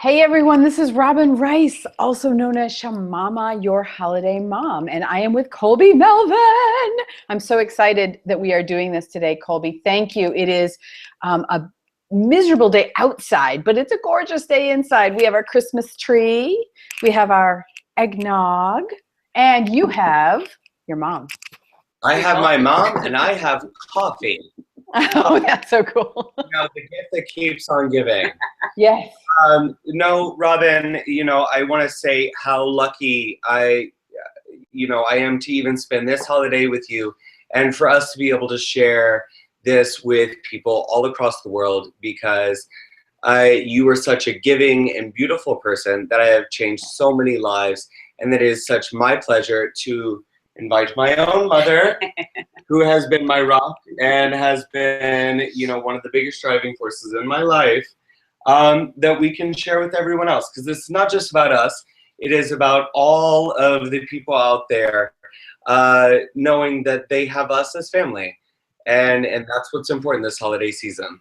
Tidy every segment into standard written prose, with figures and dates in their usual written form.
Hey everyone, this is Robin Rice, also known as Shamama, your holiday mom, and I am with Colby Melvin. I'm so excited that we are doing this today, Colby. Thank you. It is a miserable day outside, but it's a gorgeous day inside. We have our Christmas tree, we have our eggnog, and you have your mom. I have my mom and I have coffee. Oh, that's so cool. The gift that keeps on giving. Yes. No, Robin, I want to say how lucky I am to even spend this holiday with you and for us to be able to share this with people all across the world because you are such a giving and beautiful person that I have changed so many lives, and that it is such my pleasure to invite my own mother, who has been my rock and has been, one of the biggest driving forces in my life, that we can share with everyone else. Because it's not just about us, it is about all of the people out there knowing that they have us as family. And that's what's important this holiday season.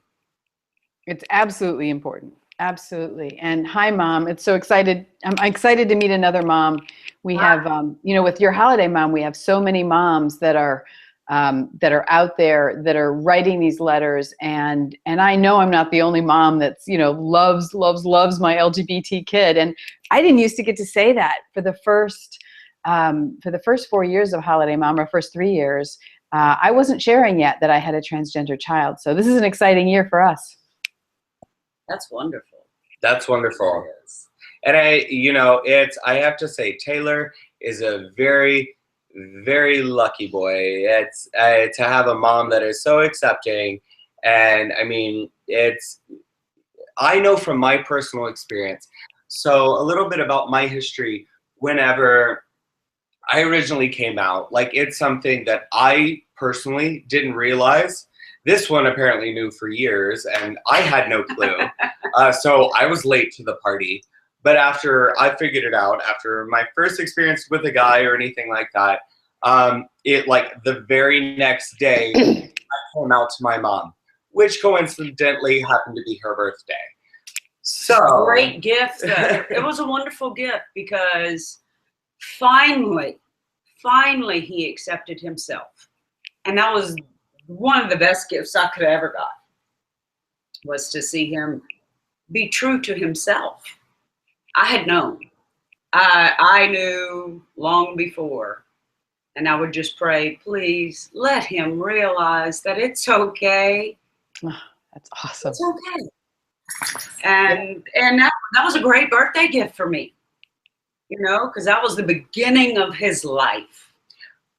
It's absolutely important. Absolutely. And hi, Mom. It's so excited. I'm excited to meet another mom. We have, with Your Holiday Mom, we have so many moms that are out there that are writing these letters. And I know I'm not the only mom that's, loves my LGBT kid. And I didn't used to get to say that for the first 4 years of Holiday Mom, or first 3 years. I wasn't sharing yet that I had a transgender child. So this is an exciting year for us. That's wonderful. That's wonderful. And I have to say, Taylor is a very, very lucky boy. It's to have a mom that is so accepting. And I mean, I know from my personal experience. So a little bit about my history. Whenever I originally came out, it's something that I personally didn't realize. This one apparently knew for years, and I had no clue. So I was late to the party. But after I figured it out, after my first experience with a guy or anything like that, the very next day, I came out to my mom, which coincidentally happened to be her birthday. So great gift. It was a wonderful gift because finally he accepted himself. And that was one of the best gifts I could have ever got, was to see him be true to himself. I had known. I knew long before. And I would just pray, please let him realize that it's okay. Oh, that's awesome. It's okay. And that was a great birthday gift for me, because that was the beginning of his life.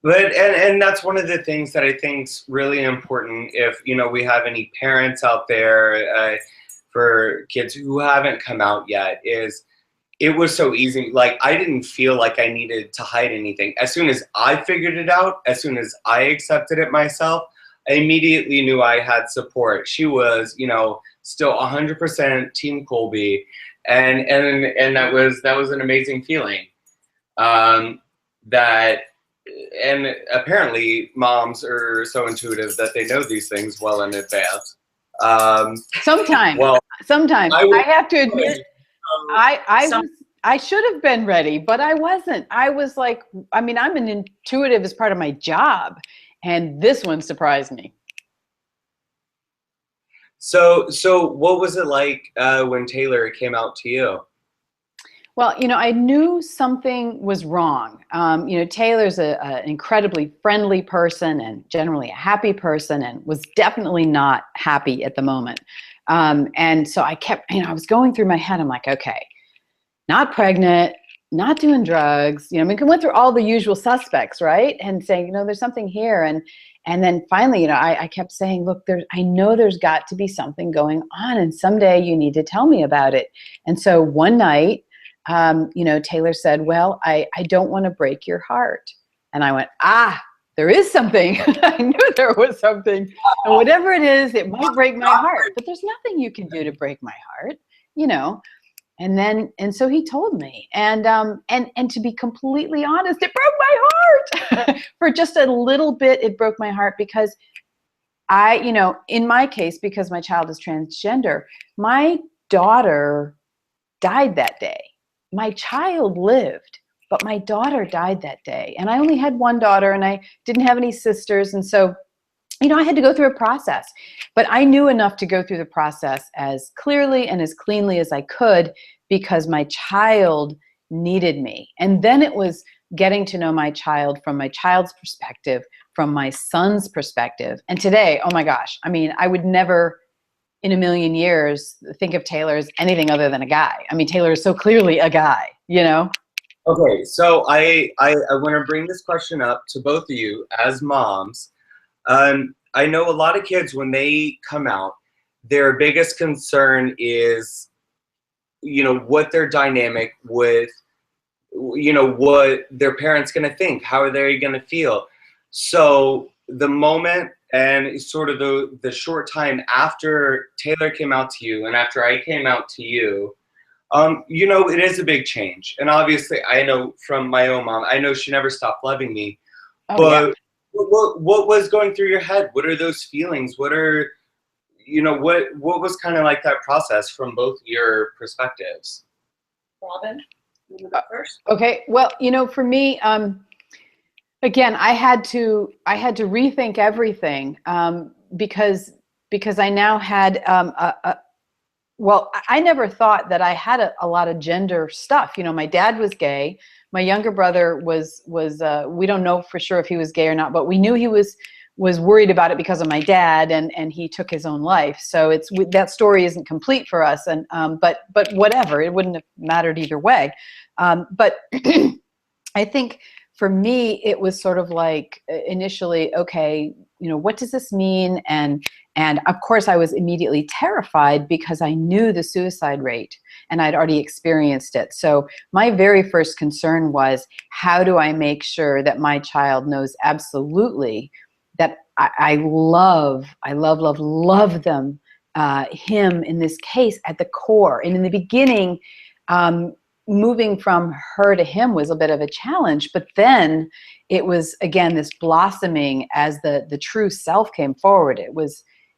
But and that's one of the things that I think is really important. If we have any parents out there for kids who haven't come out yet, is it was so easy. I didn't feel like I needed to hide anything. As soon as I figured it out, as soon as I accepted it myself, I immediately knew I had support. She was, still 100% Team Colby, and that was an amazing feeling. And apparently moms are so intuitive that they know these things well in advance. Sometimes I have to admit, I should have been ready, but I wasn't. I was I'm an intuitive as part of my job, and this one surprised me. So what was it like when Taylor came out to you? Well, I knew something was wrong. Taylor's an incredibly friendly person and generally a happy person, and was definitely not happy at the moment. And so I kept, I was going through my head. I'm like, okay, not pregnant, not doing drugs. We went through all the usual suspects, right? And saying, there's something here. And then finally, I kept saying, look, I know there's got to be something going on, and someday you need to tell me about it. And so one night, Taylor said, well, I don't want to break your heart. And I went, there is something. I knew there was something. And whatever it is, it might break my heart, but there's nothing you can do to break my heart, And so he told me, and to be completely honest, it broke my heart. For just a little bit, it broke my heart because in my case, because my child is transgender, my daughter died that day. My child lived, but my daughter died that day. And I only had one daughter, and I didn't have any sisters. And so, you know, I had to go through a process, but I knew enough to go through the process as clearly and as cleanly as I could, because my child needed me. And then it was getting to know my child from my child's perspective, from my son's perspective. And today, oh my gosh, I mean, I would never in a million years think of Taylor as anything other than a guy. I mean, Taylor is so clearly a guy, you know? Okay, so I want to bring this question up to both of you as moms. I know a lot of kids, when they come out, their biggest concern is, you know, what their dynamic with, you know, what their parents going to think, how are they going to feel. So the moment and sort of the short time after Taylor came out to you and after I came out to you, you know, it is a big change. And obviously, I know from my own mom, I know she never stopped loving me. Oh, but yeah. what was going through your head? What are those feelings? What are, you know, what was kind of like that process from both your perspectives? Robin, you go first. Okay. Well, you know, for me, again, I had to rethink everything, because I now had well, I never thought that I had a lot of gender stuff. You know, my dad was gay. My younger brother was we don't know for sure if he was gay or not, but we knew he was worried about it because of my dad, and he took his own life. So that story isn't complete for us. And but whatever, it wouldn't have mattered either way. But I think for me, it was sort of like initially, okay, you know, what does this mean? And of course, I was immediately terrified because I knew the suicide rate and I'd already experienced it. So my very first concern was, how do I make sure that my child knows absolutely that I love them, him in this case at the core. And in the beginning, moving from her to him was a bit of a challenge, but then it was, again, this blossoming as the true self came forward.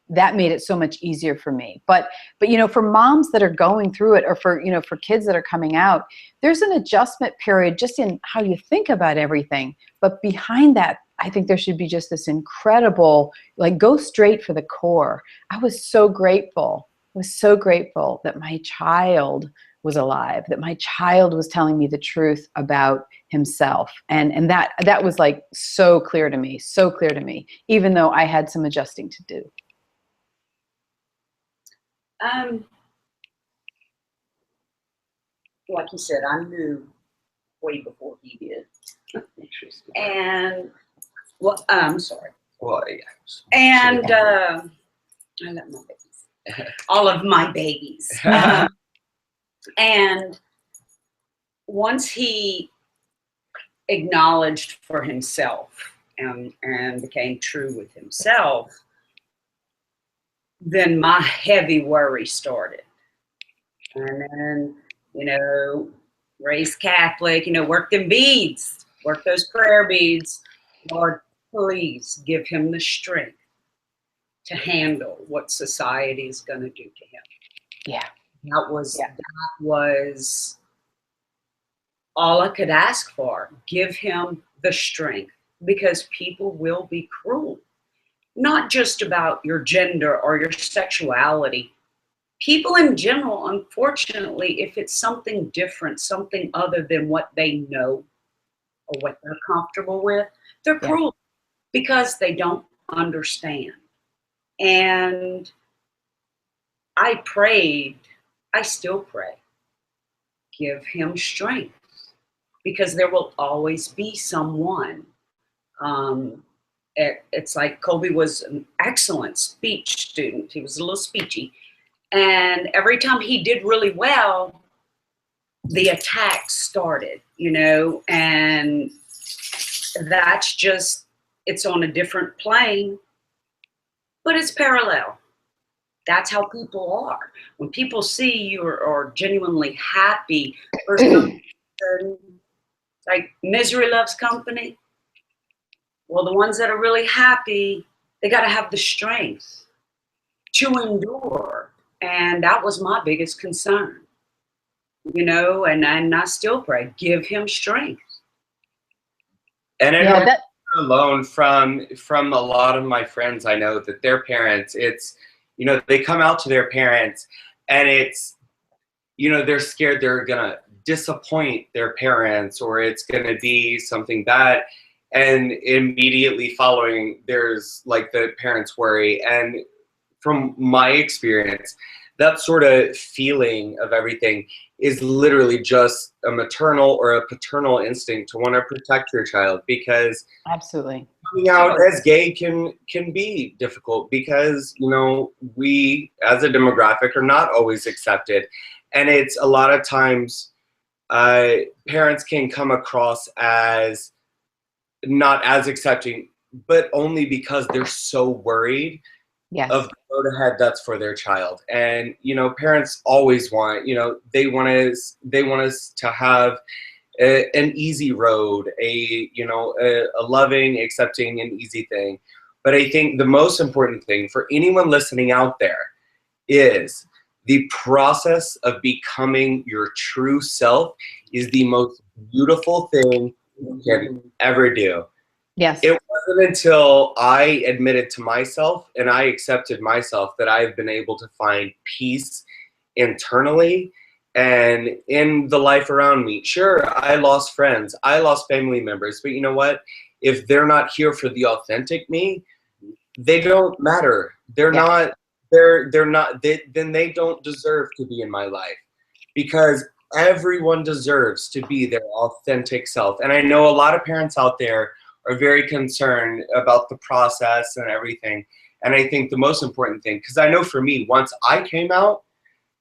That made it so much easier for me. But you know, for moms that are going through it, or for, you know, for kids that are coming out, there's an adjustment period just in how you think about everything. But behind that, I think there should be just this incredible, like, go straight for the core. I was so grateful. I was so grateful that my child was alive, that my child was telling me the truth about himself. And that was like so clear to me, even though I had some adjusting to do. Like you said, I knew way before he did. And well, I'm sorry. Well, yeah. And I love my babies, all of my babies. And once he acknowledged for himself and became true with himself, then my heavy worry started. And then, you know, raised Catholic, you know, work them beads, work those prayer beads. Lord, please give him the strength to handle what society is going to do to him. Yeah. That was all I could ask for. Give him the strength, because people will be cruel. Not just about your gender or your sexuality. People in general, unfortunately, if it's something different, something other than what they know or what they're comfortable with, they're cruel because they don't understand. And I prayed, I still pray, give him strength, because there will always be someone. It's like Colby was an excellent speech student. He was a little speechy. And every time he did really well, the attacks started, you know, and that's just, it's on a different plane, but it's parallel. That's how people are. When people see you are genuinely happy, for some reason, like misery loves company. Well, the ones that are really happy, they got to have the strength to endure. And that was my biggest concern. you know, and I still pray, give him strength. And I Yeah, don't alone from a lot of my friends. I know that their parents, it's, you know, they come out to their parents and it's, you know, they're scared they're gonna disappoint their parents or it's gonna be something bad, and immediately following there's like the parents worry. And from my experience, that sort of feeling of everything is literally just a maternal or a paternal instinct to want to protect your child, because absolutely. coming out as gay can be difficult because, you know, we as a demographic are not always accepted, and it's a lot of times parents can come across as not as accepting, but only because they're so worried Yes. of the road ahead that's for their child. And, you know, parents always want, you know, they want us to have an easy road, you know, a loving, accepting, and easy thing. But I think the most important thing for anyone listening out there is the process of becoming your true self is the most beautiful thing you can ever do. Yes. It wasn't until I admitted to myself and I accepted myself that I've been able to find peace internally and in the life around me. Sure, I lost friends, I lost family members, but you know what? If they're not here for the authentic me, they don't matter. They're not. Then they don't deserve to be in my life, because everyone deserves to be their authentic self. And I know a lot of parents out there are very concerned about the process and everything. And I think the most important thing, because I know for me, once I came out,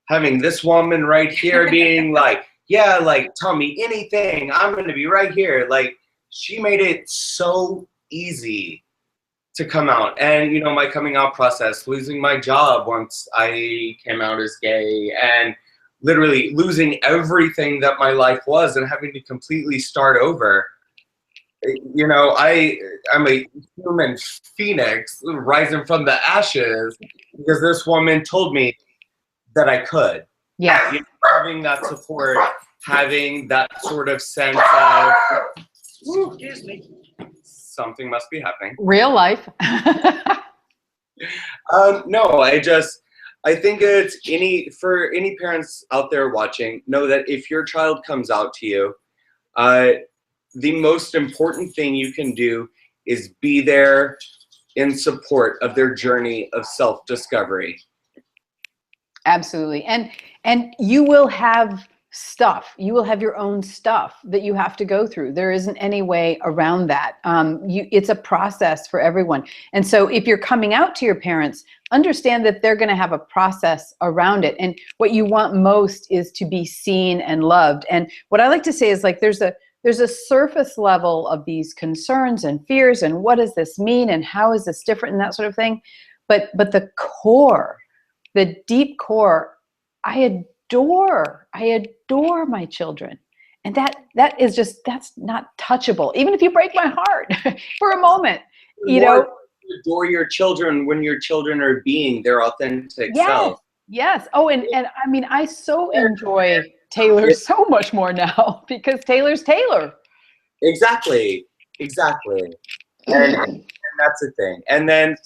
having this woman right here being like, yeah, like, tell me anything, I'm going to be right here. Like, she made it so easy to come out. And, you know, my coming out process, losing my job once I came out as gay, and literally losing everything that my life was and having to completely start over. You know, I'm a human phoenix rising from the ashes because this woman told me that I could. Yeah. You know, having that support, having that sort of sense of, Excuse me. something must be happening. Real life. No, I think it's for any parents out there watching, know that if your child comes out to you, the most important thing you can do is be there in support of their journey of self-discovery. Absolutely. And you will have stuff. You will have your own stuff that you have to go through. There isn't any way around that. It's a process for everyone. And so if you're coming out to your parents, understand that they're going to have a process around it. And what you want most is to be seen and loved. And what I like to say is, like, there's a surface level of these concerns and fears and what does this mean and how is this different and that sort of thing. But the core, the deep core, I adore my children. And that is just, that's not touchable. Even if you break my heart for a moment, you know. Adore your children when your children are being their authentic self. Yes. Oh, and I mean, I so enjoy Taylor so much more now because Taylor's Taylor. Exactly. And that's the thing. And then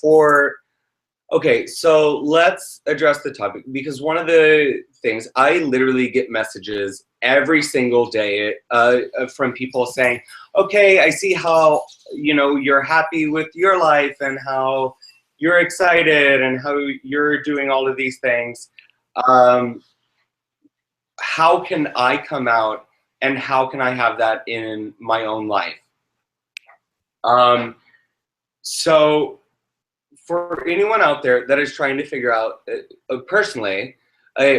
okay, so let's address the topic, because one of the things, I literally get messages every single day from people saying, okay, I see how, you know, you're happy with your life and how you're excited and how you're doing all of these things. How can I come out and how can I have that in my own life? So for anyone out there that is trying to figure out, personally,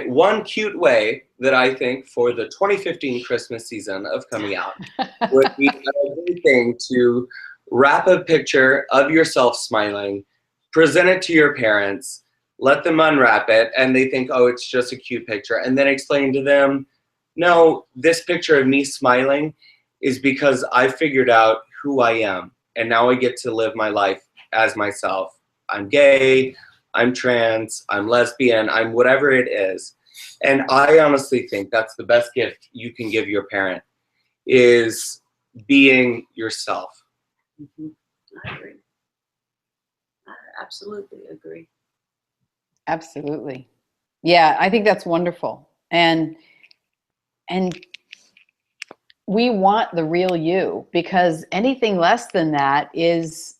one cute way that I think for the 2015 Christmas season of coming out would be a good thing to wrap a picture of yourself smiling, present it to your parents, let them unwrap it, and they think, oh, it's just a cute picture, and then explain to them, no, this picture of me smiling is because I figured out who I am, and now I get to live my life as myself. I'm gay, I'm trans, I'm lesbian, I'm whatever it is. And I honestly think that's the best gift you can give your parent, is being yourself. Mhm. I agree. I absolutely agree. Absolutely. Yeah, I think that's wonderful. And we want the real you, because anything less than that is,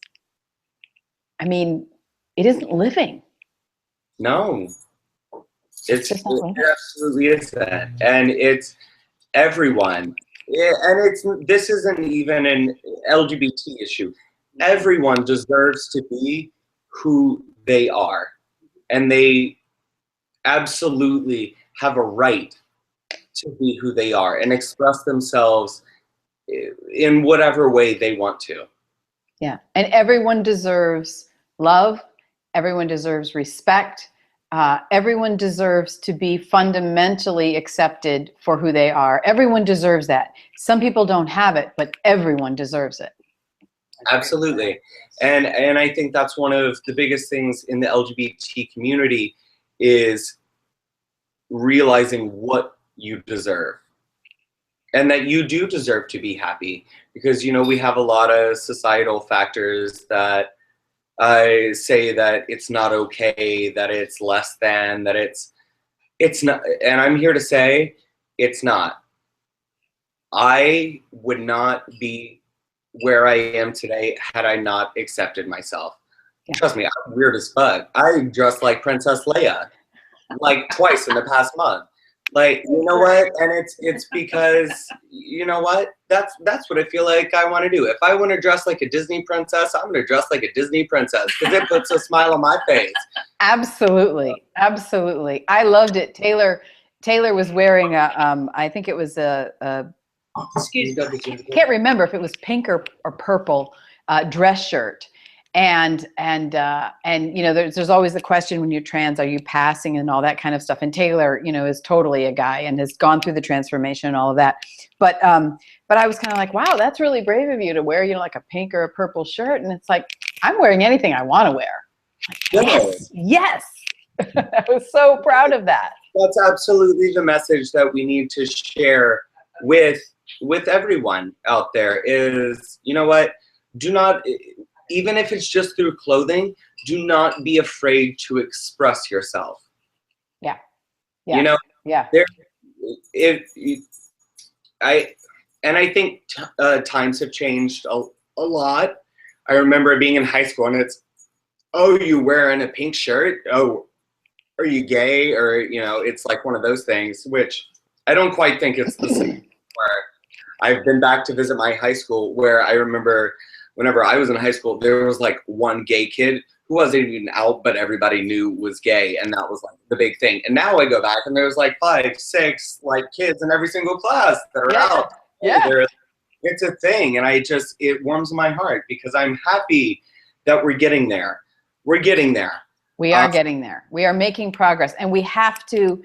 I mean, it isn't living. No, It's just not it living. absolutely is that. And it's everyone. Yeah, and this isn't even an LGBT issue. Everyone deserves to be who they are, and they absolutely have a right to be who they are and express themselves in whatever way they want to. Yeah. And everyone deserves love. Everyone deserves respect. Everyone deserves to be fundamentally accepted for who they are. Everyone deserves that. Some people don't have it, but everyone deserves it. Absolutely. And I think that's one of the biggest things in the LGBT community, is realizing what you deserve, and that you do deserve to be happy, because we have a lot of societal factors that say that it's not okay, that it's less than, that it's not. And I'm here to say it's not. I would not be where I am today had I not accepted myself. Yeah. Trust me, I'm weird as fuck. I dressed like Princess Leia like twice in the past month. Like, you know what? And it's because, you know what? That's what I feel like I want to do. If I want to dress like a Disney princess, I'm going to dress like a Disney princess, because it puts a smile on my face. Absolutely. Absolutely. I loved it. Taylor was wearing I think it was Excuse me. can't remember if it was pink or purple dress shirt. And there's always the question when you're trans, are you passing and all that kind of stuff? And Taylor, is totally a guy and has gone through the transformation and all of that. But I was kind of like, wow, that's really brave of you to wear, like a pink or a purple shirt. And it's like, I'm wearing anything I want to wear. Like, yes. I was so proud of that. That's absolutely the message that we need to share with everyone out there, is, you know what? Do not, even if it's just through clothing, do not be afraid to express yourself. Yeah. Yeah. I think times have changed a lot. I remember being in high school, and it's, oh, you wearing a pink shirt? Oh, are you gay? Or, it's like one of those things, which I don't quite think it's the same. Where I've been back to visit my high school, where I remember whenever I was in high school, there was like one gay kid who wasn't even out, but everybody knew was gay, and that was like the big thing. And now I go back, and there's like 5, 6 like kids in every single class that are out. Yeah. It's a thing, and it warms my heart, because I'm happy that we're getting there. We're getting there. We are getting there. We are making progress, and we have to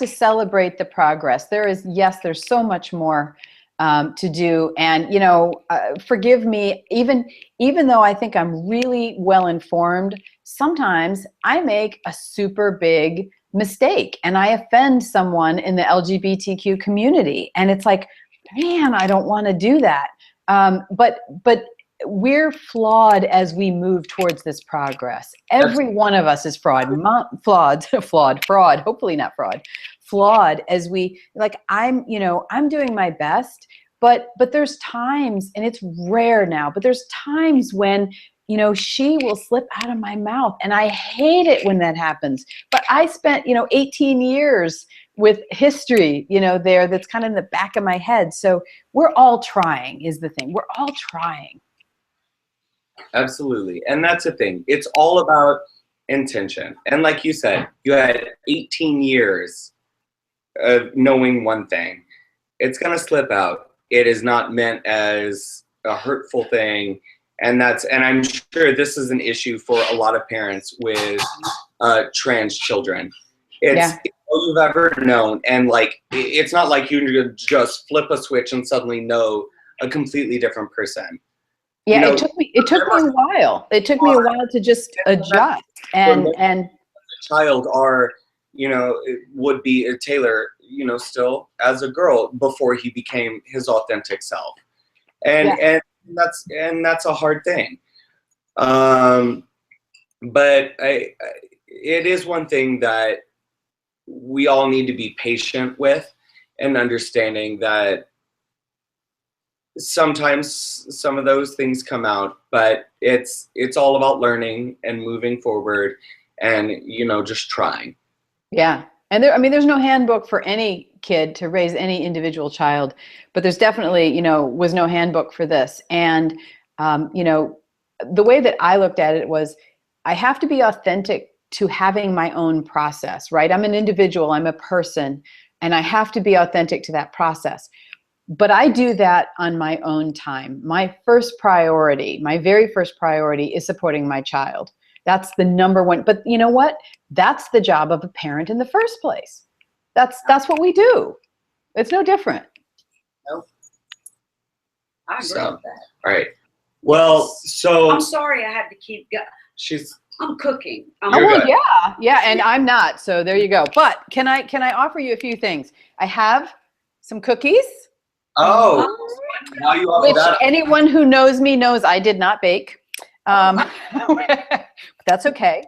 celebrate the progress. There's so much more to do. And, forgive me, even though I think I'm really well informed, sometimes I make a super big mistake and I offend someone in the LGBTQ community. And it's like, man, I don't want to do that. But we're flawed as we move towards this progress. Every one of us is fraud, hopefully not fraud, flawed as we, like, I'm doing my best, but there's times, and it's rare now, but there's times when, she will slip out of my mouth, and I hate it when that happens. But I spent, 18 years with history, there, that's kind of in the back of my head. So we're all trying is the thing. We're all trying. Absolutely. And that's the thing. It's all about intention. And like you said, you had 18 years of knowing one thing. It's going to slip out. It is not meant as a hurtful thing. And I'm sure this is an issue for a lot of parents with trans children. It's all you've ever known. And like, it's not like you just flip a switch and suddenly know a completely different person. Yeah, it took me a while. It took me a while to just adjust. And child are it would be Taylor, still as a girl before he became his authentic self. And that's a hard thing. But it is one thing that we all need to be patient with, and understanding that sometimes some of those things come out, but it's all about learning and moving forward and, just trying. Yeah. And there's no handbook for any kid to raise any individual child, but there's definitely, was no handbook for this. And, the way that I looked at it was, I have to be authentic to having my own process, right? I'm an individual, I'm a person, and I have to be authentic to that process. But I do that on my own time. My very first priority is supporting my child. That's the number one. But you know what? That's the job of a parent in the first place. That's what we do. It's no different. Nope. I agree with that. All right. Well, so I'm sorry I had to keep going. I'm cooking. Yeah, and I'm not. So there you go. But can I offer you a few things? I have some cookies. Oh, now you offer that. Anyone who knows me knows I did not bake. That's okay.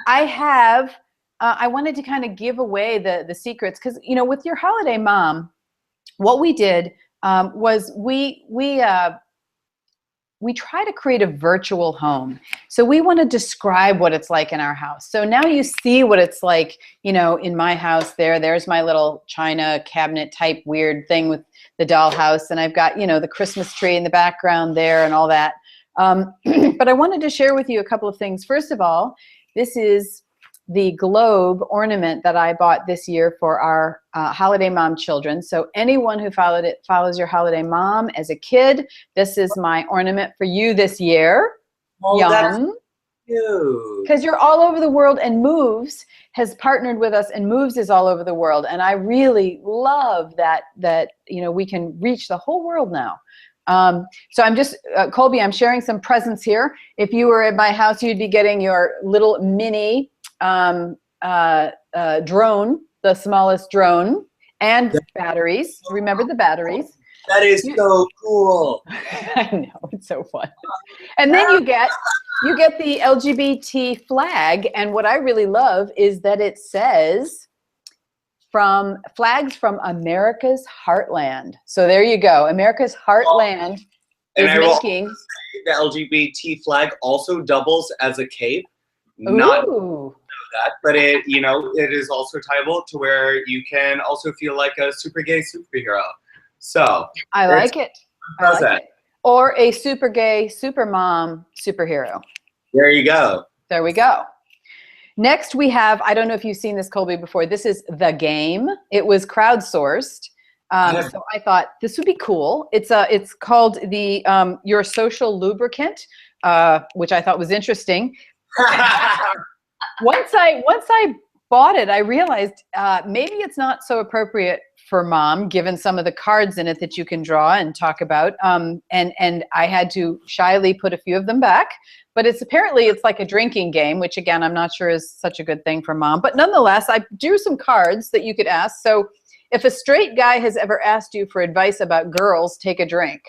I have. I wanted to kind of give away the secrets because with Your Holiday Mom, what we did was we try to create a virtual home. So we want to describe what it's like in our house. So now you see what it's like, in my house there's my little china cabinet type weird thing with the dollhouse. And I've got, the Christmas tree in the background there and all that. But I wanted to share with you a couple of things. First of all, this is the globe ornament that I bought this year for our Holiday Mom children. So anyone who follows Your Holiday Mom as a kid, this is my ornament for you this year. Oh, Yum. Because you're all over the world, and Moovz has partnered with us, and Moovz is all over the world. And I really love that we can reach the whole world now. So I'm just, Colby, I'm sharing some presents here. If you were at my house, you'd be getting your little mini drone, the smallest drone, and batteries. Remember the batteries. That is so cool. I know, it's so fun. And then you get the LGBT flag, and what I really love is that it says flags from America's heartland. So there you go. America's heartland is making. The LGBT flag also doubles as a cape. Ooh. Not that, but it is also tieable to where you can also feel like a super gay superhero. So I like it. Or a super gay super mom superhero. There you go. There we go. Next we have, I don't know if you've seen this, Colby, before. This is The Game. It was crowdsourced. So I thought this would be cool. It's called the Your Social Lubricant, which I thought was interesting. Once I bought it, I realized maybe it's not so appropriate for mom, given some of the cards in it that you can draw and talk about. And I had to shyly put a few of them back. But it's like a drinking game, which again, I'm not sure is such a good thing for mom. But nonetheless, I drew some cards that you could ask. So if a straight guy has ever asked you for advice about girls, take a drink.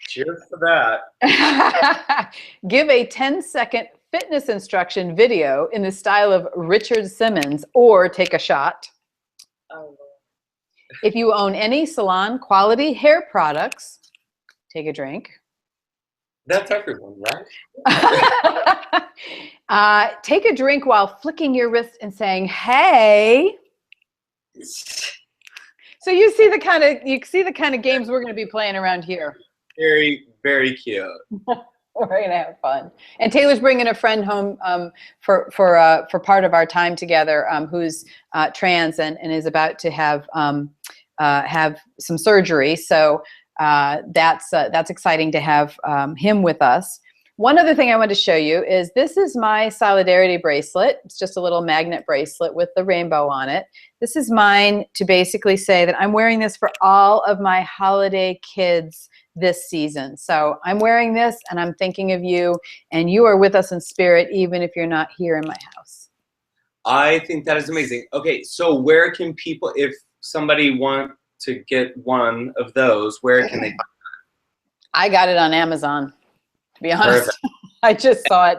Cheers for that. Give a 10-second fitness instruction video in the style of Richard Simmons, or take a shot. Oh. If you own any salon quality hair products, take a drink. That's everyone, right? Take a drink while flicking your wrist and saying, "Hey." So you see the kind of games we're going to be playing around here. Very, very cute. We're going to have fun. And Taylor's bringing a friend home for part of our time together who's trans and is about to have some surgery. So that's exciting to have him with us. one other thing I want to show you is this is my solidarity bracelet. It's just a little magnet bracelet with the rainbow on it. This is mine to basically say that I'm wearing this for all of my holiday kids this season. So I'm wearing this and I'm thinking of you, and you are with us in spirit, even if you're not here in my house. I think that is amazing. Okay, so where can people, if somebody want to get one of those, where can they find it? I got it on Amazon, to be honest. I just saw it.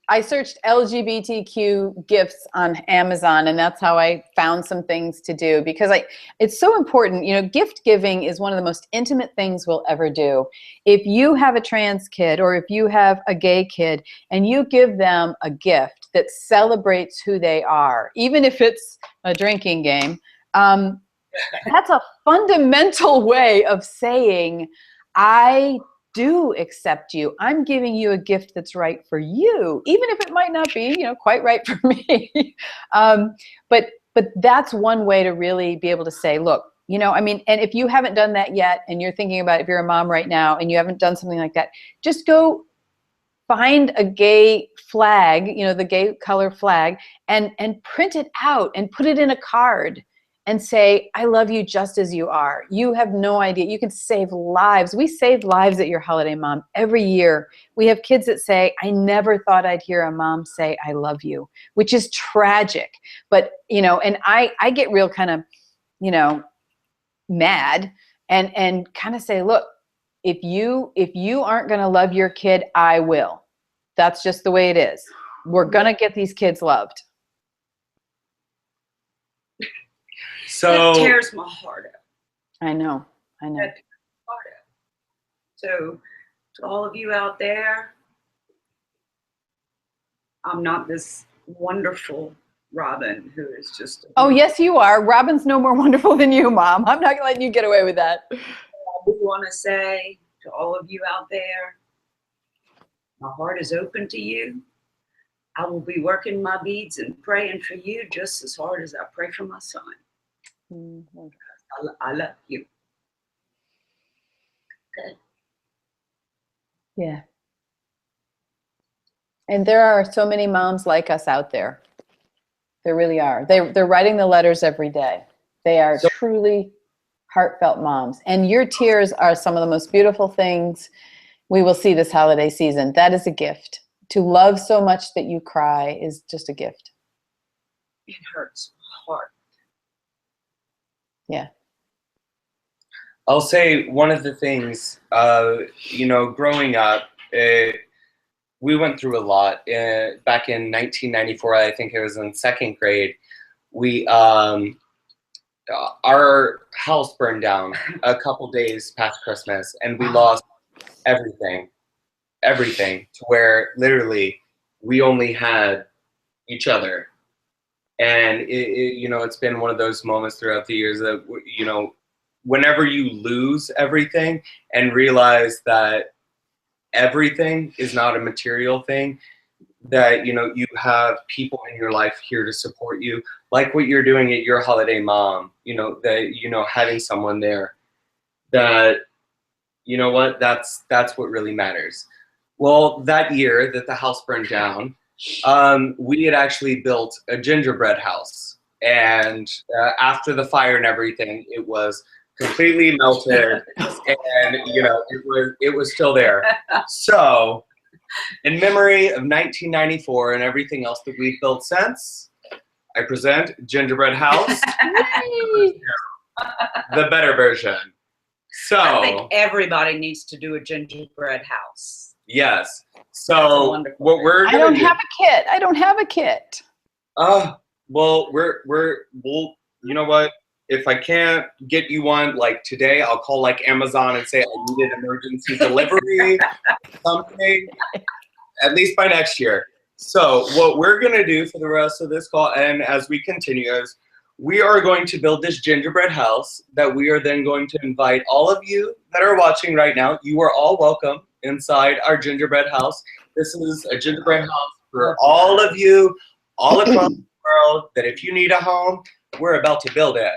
I searched LGBTQ gifts on Amazon, and that's how I found some things to do, because it's so important. You know, gift giving is one of the most intimate things we'll ever do. If you have a trans kid or if you have a gay kid and you give them a gift that celebrates who they are, even if it's a drinking game, that's a fundamental way of saying, I do accept you. I'm giving you a gift that's right for you, even if it might not be, you know, quite right for me. But that's one way to really be able to say, look, you know, I mean, and if you haven't done that yet, and you're thinking about, if you're a mom right now and you haven't done something like that, just go find a gay flag, you know, the gay color flag, and print it out and put it in a card and say, I love you just as you are. You have no idea. You can save lives. We save lives at Your Holiday Mom every year. We have kids that say, I never thought I'd hear a mom say, I love you, which is tragic. But, you know, and I get real kind of, you know, mad and kind of say, look, if you aren't going to love your kid, I will. That's just the way it is. We're going to get these kids loved. So that tears my heart out. I know. That tears my heart out. So to all of you out there, I'm not this wonderful Robin who is just. Oh, yes, you are. Robin's no more wonderful than you, Mom. I'm not letting you get away with that. I do want to say to all of you out there, my heart is open to you. I will be working my beads and praying for you just as hard as I pray for my son. Mm-hmm. I love you. Okay. Yeah. And there are so many moms like us out there. There really are. They're writing the letters every day. They are truly heartfelt moms. And your tears are some of the most beautiful things we will see this holiday season. That is a gift. To love so much that you cry is just a gift. It hurts my heart. Yeah. I'll say one of the things, you know, growing up, we went through a lot. Back in 1994, I think it was in second grade, our house burned down a couple days past Christmas, and we lost everything, to where literally we only had each other. And you know, it's been one of those moments throughout the years that, you know, whenever you lose everything and realize that everything is not a material thing, that, you know, you have people in your life here to support you, like what you're doing at Your Holiday Mom, you know, that, you know, having someone there that, you know what, that's what really matters. Well, that year that the house burned down, we had actually built a gingerbread house, and after the fire and everything, it was completely melted, and you know, it was still there. So, in memory of 1994 and everything else that we've built since, I present Gingerbread House, the better version. So I think everybody needs to do a gingerbread house. Yes. So what we're gonna do. I don't have a kit. Well, we'll, you know what? If I can't get you one, like today, I'll call like Amazon and say I need an emergency delivery, something, at least by next year. So what we're gonna do for the rest of this call, and as we continue, is we are going to build this gingerbread house that we are then going to invite all of you that are watching right now. You are all welcome inside our gingerbread house. This is a gingerbread house for all of you, all across the world, that if you need a home, we're about to build it.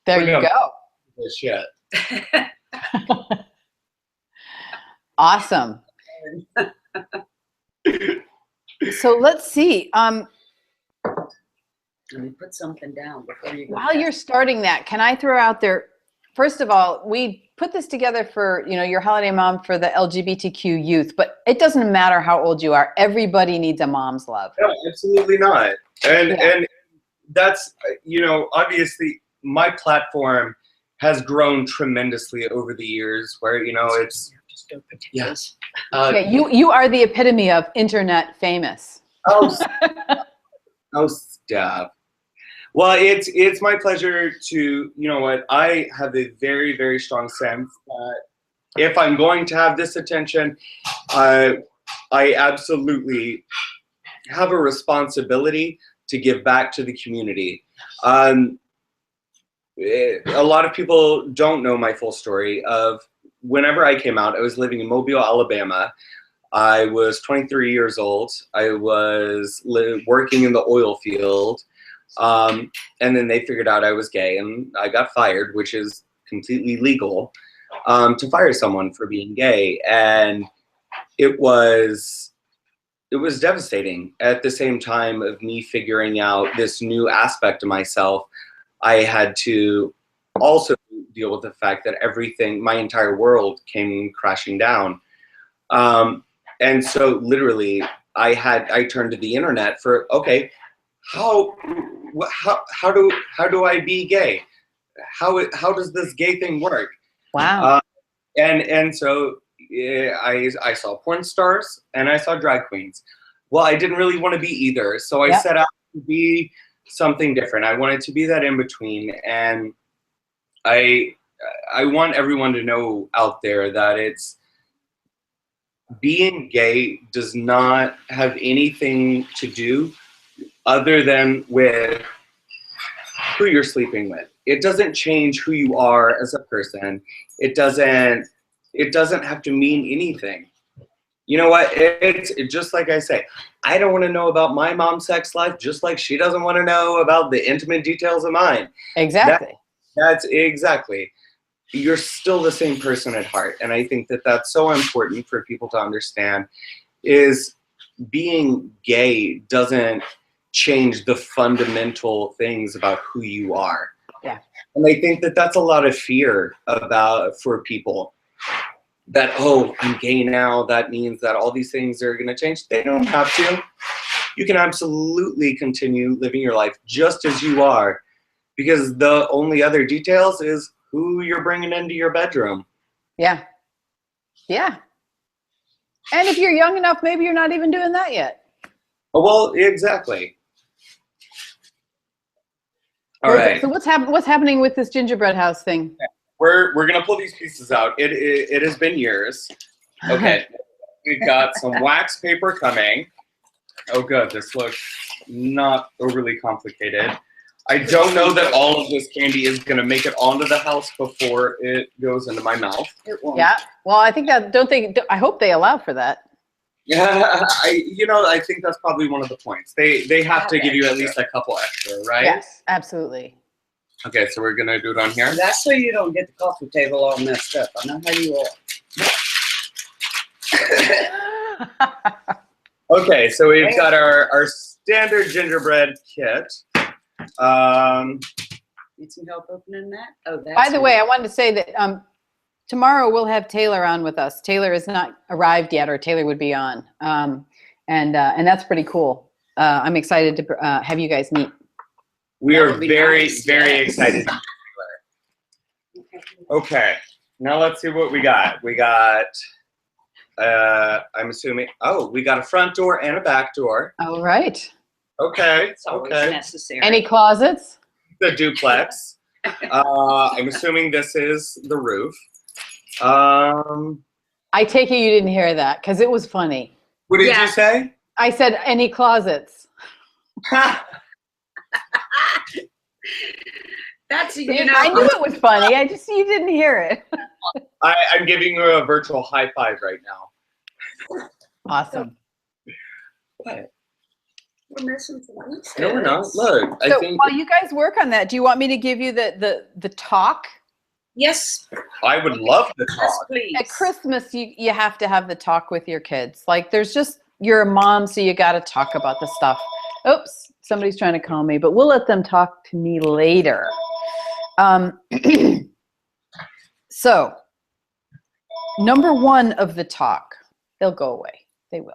There you go. This shit. Awesome. So let's see. Let me put something down before you go. While you're starting that, can I throw out there, first of all, we put this together for, Your Holiday Mom for the LGBTQ youth, but it doesn't matter how old you are. Everybody needs a mom's love. No, absolutely not. And that's, obviously my platform has grown tremendously over the years where, it's, yes. You are the epitome of internet famous. Oh, stop. Well, it's my pleasure to, I have a very, very strong sense that if I'm going to have this attention, I absolutely have a responsibility to give back to the community. A lot of people don't know my full story of whenever I came out. I was living in Mobile, Alabama. I was 23 years old. I was working in the oil field. And then they figured out I was gay, and I got fired, which is completely legal, to fire someone for being gay. And it was devastating. At the same time of me figuring out this new aspect of myself, I had to also deal with the fact that my entire world came crashing down. And so literally I turned to the internet for, okay, how do I be gay? How does this gay thing work? Wow. And so I saw porn stars and I saw drag queens. Well, I didn't really want to be either, so I set out to be something different. I wanted to be that in between, and I want everyone to know out there that being gay does not have anything to do other than with who you're sleeping with. It doesn't change who you are as a person. It doesn't have to mean anything. You know what? It's just like I say, I don't want to know about my mom's sex life, just like she doesn't want to know about the intimate details of mine. Exactly. That's exactly. You're still the same person at heart. And I think that that's so important for people to understand, is being gay doesn't change the fundamental things about who you are. Yeah. And I think that that's a lot of fear for people, that, oh, I'm gay now, that means that all these things are going to change. They don't have to. You can absolutely continue living your life just as you are, because the only other details is who you're bringing into your bedroom. Yeah. Yeah. And if you're young enough, maybe you're not even doing that yet. Well, exactly. All right. So what's happening with this gingerbread house thing? We're gonna pull these pieces out. It has been years. Okay. We've got some wax paper coming. Oh, good. This looks not overly complicated. I don't know that all of this candy is going to make it onto the house before it goes into my mouth. It won't. Yeah. Well, I think I hope they allow for that. Yeah, I think that's probably one of the points. They have to give you at least a couple extra, right? Yes, absolutely. Okay, so we're going to do it on here. That's so you don't get the coffee table all messed up. I know how you are. Okay, so we've got our standard gingerbread kit. Need some help opening that? Oh, that's By the way, I wanted to say that tomorrow we'll have Taylor on with us. Taylor has not arrived yet, or Taylor would be on, and that's pretty cool. I'm excited to have you guys meet. We are very, very excited. Okay, now let's see what we got. We got, I'm assuming, we got a front door and a back door. All right. Okay, It's always necessary. Any closets? The duplex. I'm assuming this is the roof. I take it you didn't hear that, because it was funny. What did you say? I said any closets. That's, I knew it was funny. You didn't hear it. I'm giving you a virtual high five right now. Awesome. What? We're missing some pieces. No, we're not. Look, I So think. while you guys work on that, do you want me to give you the talk Yes. I would love to Yes, talk. please. At Christmas, you have to have the talk with your kids. Like, there's just, you're a mom, so you got to talk about the stuff. Oops, somebody's trying to call me, but we'll let them talk to me later. So, number one of the talk, they'll go away. They will.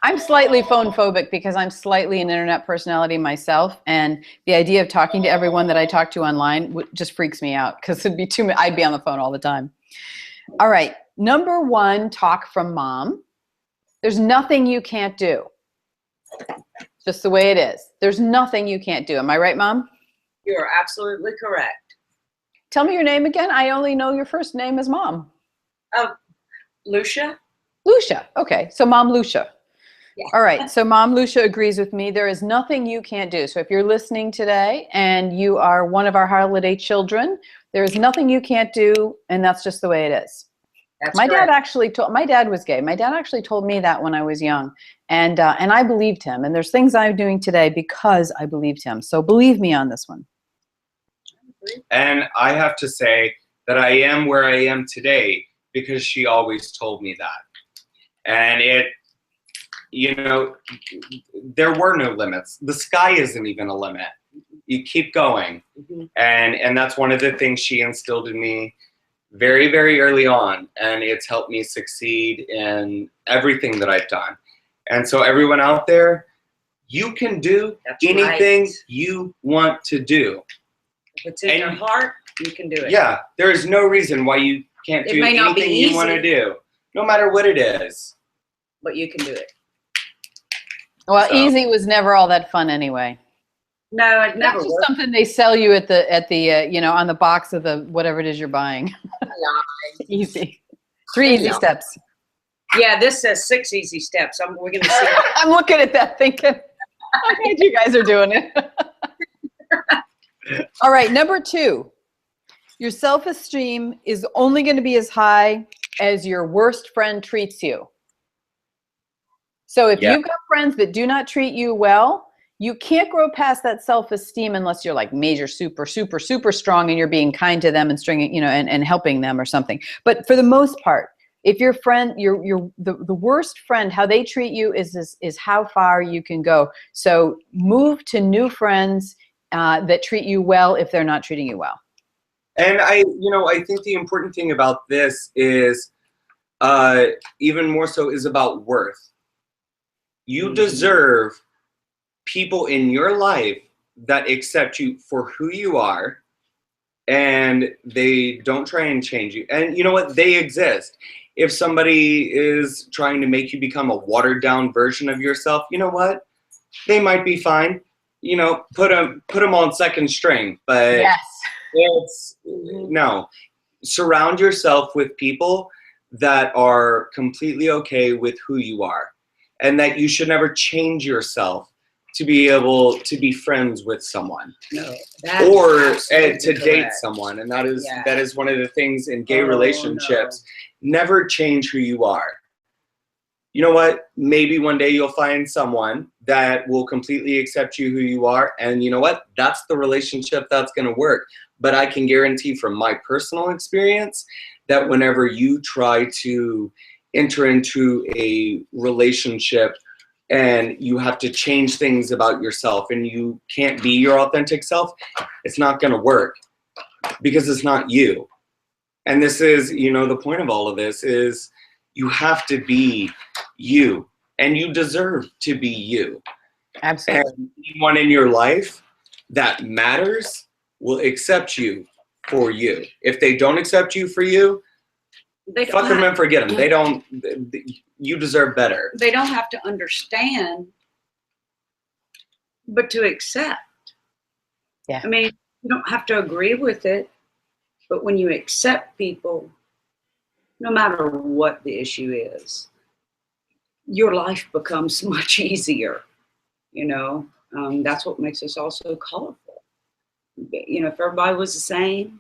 I'm slightly phone phobic because I'm slightly an internet personality myself, and the idea of talking to everyone that I talk to online just freaks me out because it'd be I'd be on the phone all the time. All right, number one, talk from mom. There's nothing you can't do. Just the way it is. There's nothing you can't do. Am I right, Mom? You're absolutely correct. Tell me your name again. I only know your first name as Mom. Lucia? Lucia. Okay, so Mom Lucia. Yeah. All right, so Mom Lucia agrees with me. There is nothing you can't do. So if you're listening today and you are one of our holiday children, there is nothing you can't do, and that's just the way it is. That's My correct. dad actually told, my dad was gay. My dad actually told me that when I was young, and I believed him. And there's things I'm doing today because I believed him. So believe me on this one. And I have to say that I am where I am today because she always told me that. And it, you know, there were no limits. The sky isn't even a limit. You keep going. Mhm. And that's one of the things she instilled in me very, very early on. And it's helped me succeed in everything that I've done. And so everyone out there, you can do That's anything right. you want to do. If it's in your heart, you can do it. Yeah, there is no reason why you can't It do may not be anything you want to easy. do, no matter what it is. But you can do it. Well, So- easy was never all that fun anyway. No, it never That's just worked. something they sell you at the you know, on the box of the whatever it is you're buying. Easy. 3 easy Yeah. steps. Yeah, this says 6 easy steps. We're going to see. I'm looking at that thinking, I'm glad you guys are doing it. All right, number 2. Your self-esteem is only going to be as high as your worst friend treats you. So if Yeah. you've got friends that do not treat you well, you can't grow past that self-esteem unless you're like major, super, super, super strong and you're being kind to them and stringing, you know, and helping them or something. But for the most part, if your friend, the worst friend, how they treat you is how far you can go. So move to new friends that treat you well if they're not treating you well. And I think the important thing about this is, even more so, is about worth. You deserve people in your life that accept you for who you are, and they don't try and change you. And you know what? They exist. If somebody is trying to make you become a watered down version of yourself, you know what? They might be fine. You know, put them on second string. But Yes. it's no. Surround yourself with people that are completely okay with who you are, and that you should never change yourself to be able to be friends with someone, No, or that's to absolutely date correct. someone. And that is Yeah. that is one of the things in gay Oh, relationships. Never change who you are. You know what? Maybe one day you'll find someone that will completely accept you who you are, and you know what? That's the relationship that's going to work. But I can guarantee from my personal experience that whenever you try to enter into a relationship and you have to change things about yourself and you can't be your authentic self, it's not going to work because it's not you. And this is, you know, the point of all of this is you have to be you, and you deserve to be you. Absolutely. And anyone in your life that matters will accept you for you. If they don't accept you for you, They don't fuck them have- and forget them. They don't. You deserve better. They don't have to understand, but to accept. Yeah. I mean, you don't have to agree with it, but when you accept people, no matter what the issue is, your life becomes much easier. You know, that's what makes us all so colorful. You know, if everybody was the same,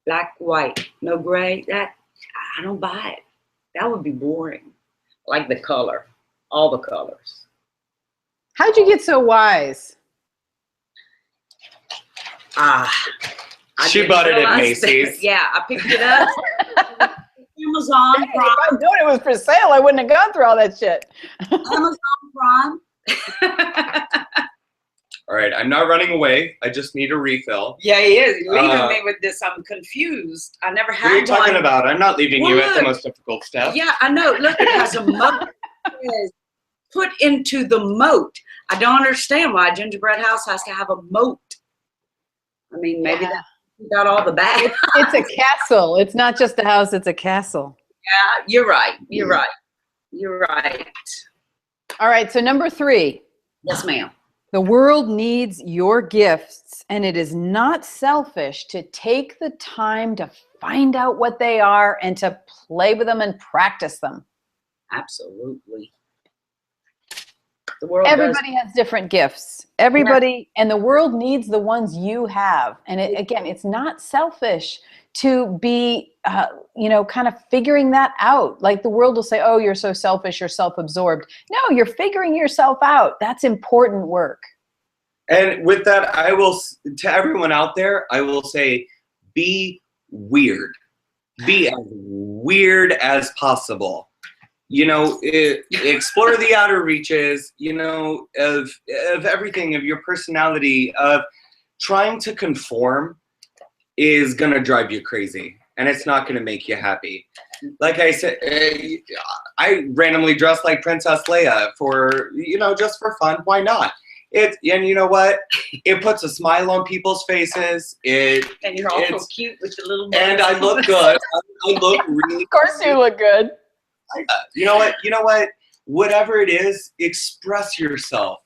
black, white, no gray, that I don't buy it. That would be boring. Like the color, all the colors. How'd you get so wise? I She didn't bought it at realize that. Macy's. Yeah, I picked it up. Amazon Hey, Prime. if I'd known it was for sale, I wouldn't have gone through all that shit. Amazon Prime. All right, I'm not running away. I just need a refill. Yeah, he is. You're leaving me with this. I'm confused. I never had What are you talking one. about? I'm not leaving Well, you at the look. most difficult step. Yeah, I know. Look, it has a moat. It says, put into the moat. I don't understand why a gingerbread house has to have a moat. I mean, maybe Yeah. that got all the bad. It's a castle. It's not just a house, it's a castle. Yeah, you're right. You're right. You're right. All right, so number 3. Yes, ma'am. The world needs your gifts, and it is not selfish to take the time to find out what they are and to play with them and practice them. Absolutely. The world Everybody has different gifts. Everybody, and the world needs the ones you have. And again, it's not selfish to be, kind of figuring that out. Like the world will say, oh, you're so selfish, you're self-absorbed. No, you're figuring yourself out. That's important work. And with that, I will, to everyone out there, I will say, be weird. Be as weird as possible. Explore the outer reaches, of everything, of your personality, of trying to conform is going to drive you crazy. And it's not going to make you happy. Like I said, I randomly dressed like Princess Leia for, just for fun. Why not? And you know what? It puts a smile on people's faces. And you're also cute with your little. And I look good. I look really. Of course, you look good. You know what? Whatever it is, express yourself.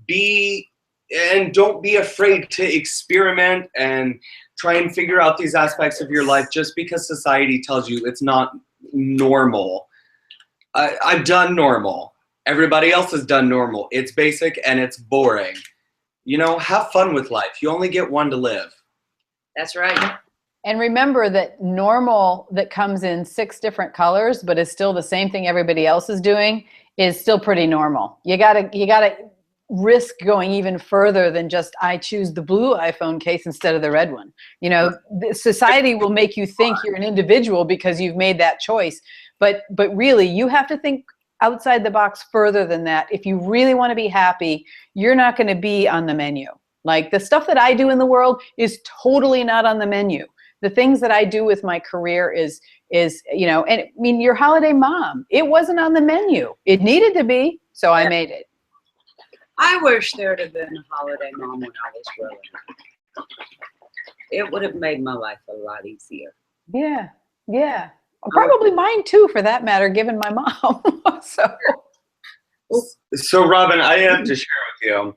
And don't be afraid to experiment and try and figure out these aspects of your life just because society tells you it's not normal. I've done normal. Everybody else has done normal. It's basic and it's boring. Have fun with life. You only get one to live. That's right. And remember that normal that comes in 6 different colors, but is still the same thing everybody else is doing, is still pretty normal. You gotta risk going even further than just, I choose the blue iPhone case instead of the red one. Society will make you think you're an individual because you've made that choice. But really, you have to think outside the box further than that. If you really want to be happy, you're not going to be on the menu. Like the stuff that I do in the world is totally not on the menu. The things that I do with my career is, and I mean, Your Holiday Mom, it wasn't on the menu. It needed to be, so I made it. I wish there would have been a holiday mom when I was growing up. It would have made my life a lot easier. Yeah. Probably mine too, for that matter, given my mom. So Robin, I have to share with you.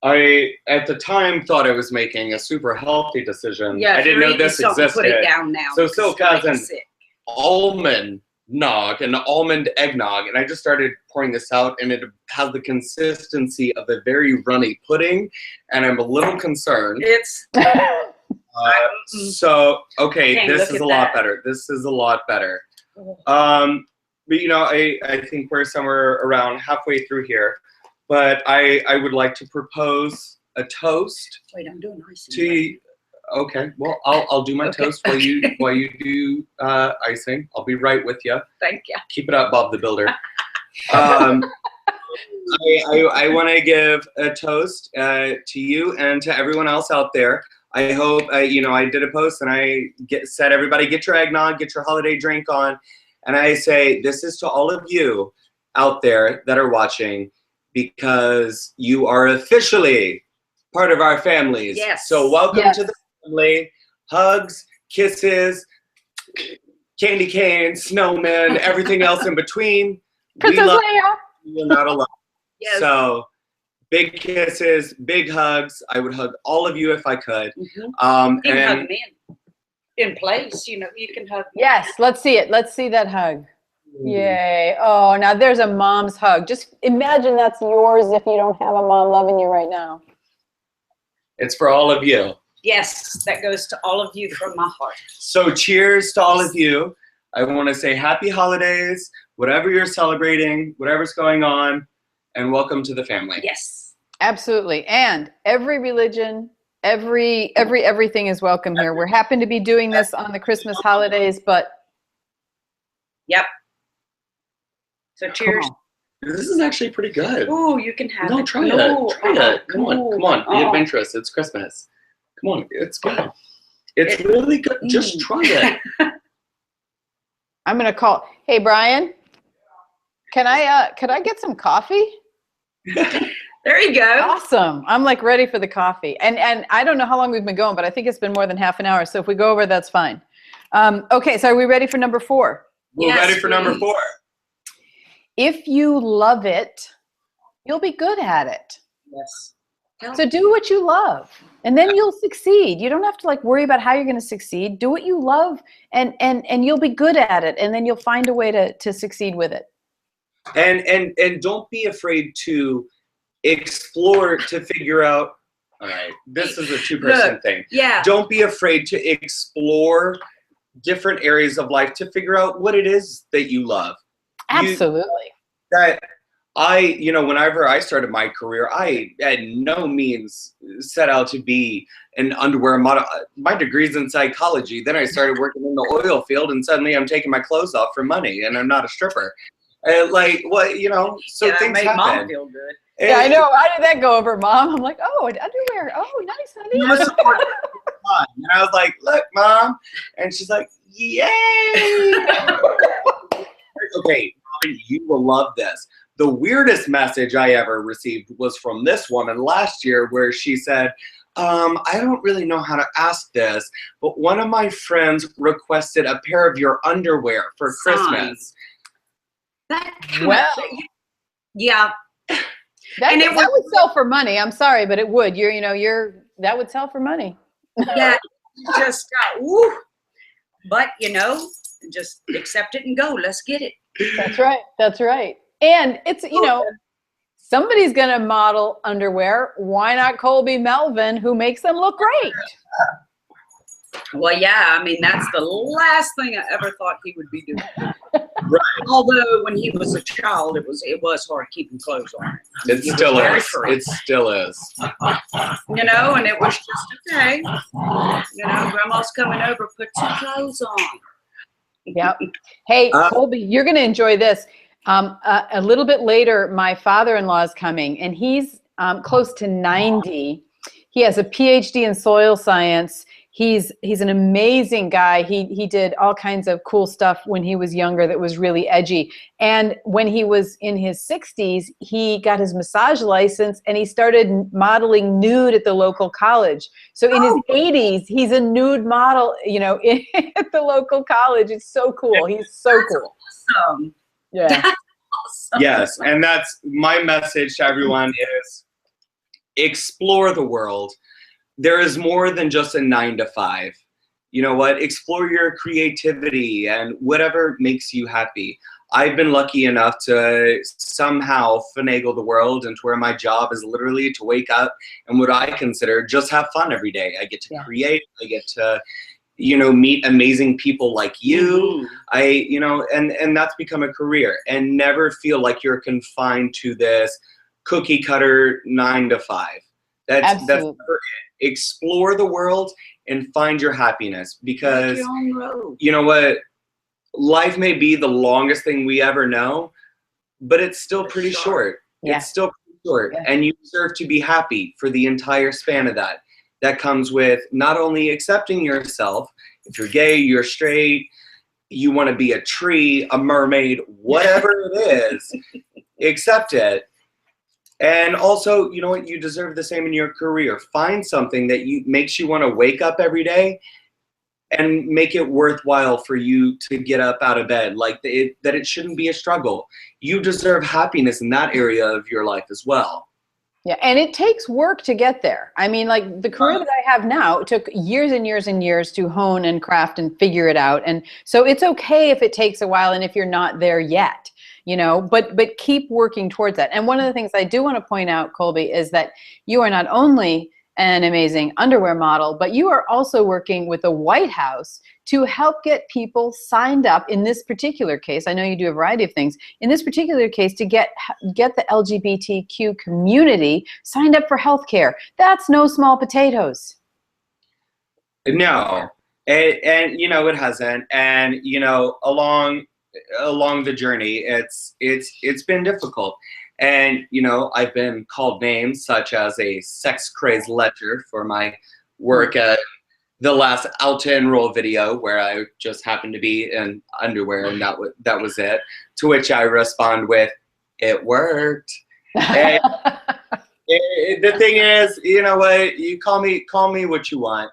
I, at the time, thought I was making a super healthy decision. Yeah, I didn't know this existed. Put it down now. So Silk has an almond nog and almond eggnog, and I just started pouring this out, and it has the consistency of a very runny pudding, and I'm a little concerned. It's so okay, this is a lot that. better. This is a lot better. But I think we're somewhere around halfway through here. But I would like to propose a toast. Wait, I'm doing icing. To you. Okay, well, I'll do my toast while you do icing. I'll be right with you. Thank you. Keep it up, Bob the Builder. I want to give a toast to you and to everyone else out there. I hope I did a post and I said everybody get your eggnog, get your holiday drink on, and I say this is to all of you out there that are watching, because you are officially part of our families. Yes. So welcome to the family. Hugs, kisses, candy canes, snowmen, everything else in between. Princess Leia. You're not alone. Yes. So big kisses, big hugs. I would hug all of you if I could. Mm-hmm. You can hug me in place. You can hug me. Yes, let's see it. Let's see that hug. Yay. Oh, now there's a mom's hug. Just imagine that's yours if you don't have a mom loving you right now. It's for all of you. Yes, that goes to all of you from my heart. So cheers to all of you. I want to say happy holidays, whatever you're celebrating, whatever's going on, and welcome to the family. Yes. Absolutely. And every religion, Everything is welcome here. We're happy to be doing this on the Christmas holidays, but yep. So cheers. This is actually pretty good. Oh, you can have it. No, try it. Try it. Come on. Be adventurous. It's Christmas. Come on, it's good. It's really good. Just try it. I'm gonna call. Hey, Brian, can I get some coffee? There you go. Awesome. I'm like ready for the coffee. And I don't know how long we've been going, but I think it's been more than half an hour. So if we go over, that's fine. Okay, so are we ready for number 4? We're ready for number 4. If you love it, you'll be good at it. Yes. So do what you love, and then you'll succeed. You don't have to like worry about how you're going to succeed. Do what you love, and you'll be good at it, and then you'll find a way to succeed with it. And don't be afraid to explore, to figure out. All right, this is a 2% thing. Yeah. Don't be afraid to explore different areas of life to figure out what it is that you love. Absolutely. Whenever I started my career, I had no means set out to be an underwear model. My degree's in psychology. Then I started working in the oil field, and suddenly I'm taking my clothes off for money, and I'm not a stripper. So things made happen. Mom feel good. And Yeah, I know. How did that go over, Mom? I'm like, oh, underwear. Oh, nice, honey. And I was like, look, Mom. And she's like, yay. Okay, Robin, you will love this. The weirdest message I ever received was from this woman last year, where she said, I don't really know how to ask this, but one of my friends requested a pair of your underwear for Christmas. Yeah. That would sell for money. I'm sorry, but it would. That would sell for money. Yeah. Just but just accept it and go. Let's get it. That's right. And it's, somebody's going to model underwear. Why not Colby Melvin, who makes them look great? Well, yeah, I mean, that's the last thing I ever thought he would be doing. Right. Although when he was a child, it was hard keeping clothes on. It still is. It still is. And it was just okay. Grandma's coming over, put some clothes on. Yep. Hey, Colby, you're going to enjoy this. A little bit later, my father-in-law is coming, and he's close to 90. He has a PhD in soil science. He's an amazing guy. He did all kinds of cool stuff when he was younger that was really edgy. And when he was in his 60s, he got his massage license, and he started modeling nude at the local college. So in his 80s, he's a nude model, at the local college. It's so cool. He's so cool. Awesome. Yeah. That's awesome. Yes, and that's my message to everyone is explore the world. There is more than just a 9 to 5. You know what? Explore your creativity and whatever makes you happy. I've been lucky enough to somehow finagle the world into where my job is literally to wake up and what I consider just have fun every day. I get to create. I get to, meet amazing people like you. And that's become a career, and never feel like you're confined to this cookie cutter 9 to 5. That's never it. Explore the world and find your happiness, because you know what? Life may be the longest thing we ever know, but it's still pretty short. Yeah. It's still pretty short. Yeah. And you deserve to be happy for the entire span of that. That comes with not only accepting yourself. If you're gay, you're straight, you want to be a tree, a mermaid, whatever it is, accept it. And also, you know what? You deserve the same in your career. Find something that makes you want to wake up every day and make it worthwhile for you to get up out of bed. Like that it shouldn't be a struggle. You deserve happiness in that area of your life as well. Yeah, and it takes work to get there. I mean, like the career that I have now, it took years and years and years to hone and craft and figure it out. And so it's okay if it takes a while and if you're not there yet. But keep working towards that. And one of the things I do want to point out, Colby, is that you are not only an amazing underwear model, but you are also working with the White House to help get people signed up in this particular case. I know you do a variety of things. In this particular case, to get the LGBTQ community signed up for healthcare. That's no small potatoes. No, and you know, it hasn't. And you know, along the journey, it's been difficult. And, you know, I've been called names such as a sex-crazed lecher for my work at the last Alta Enroll video, where I just happened to be in underwear, and that was it. To which I respond with, "It worked." And the thing is, you know what? You call me what you want.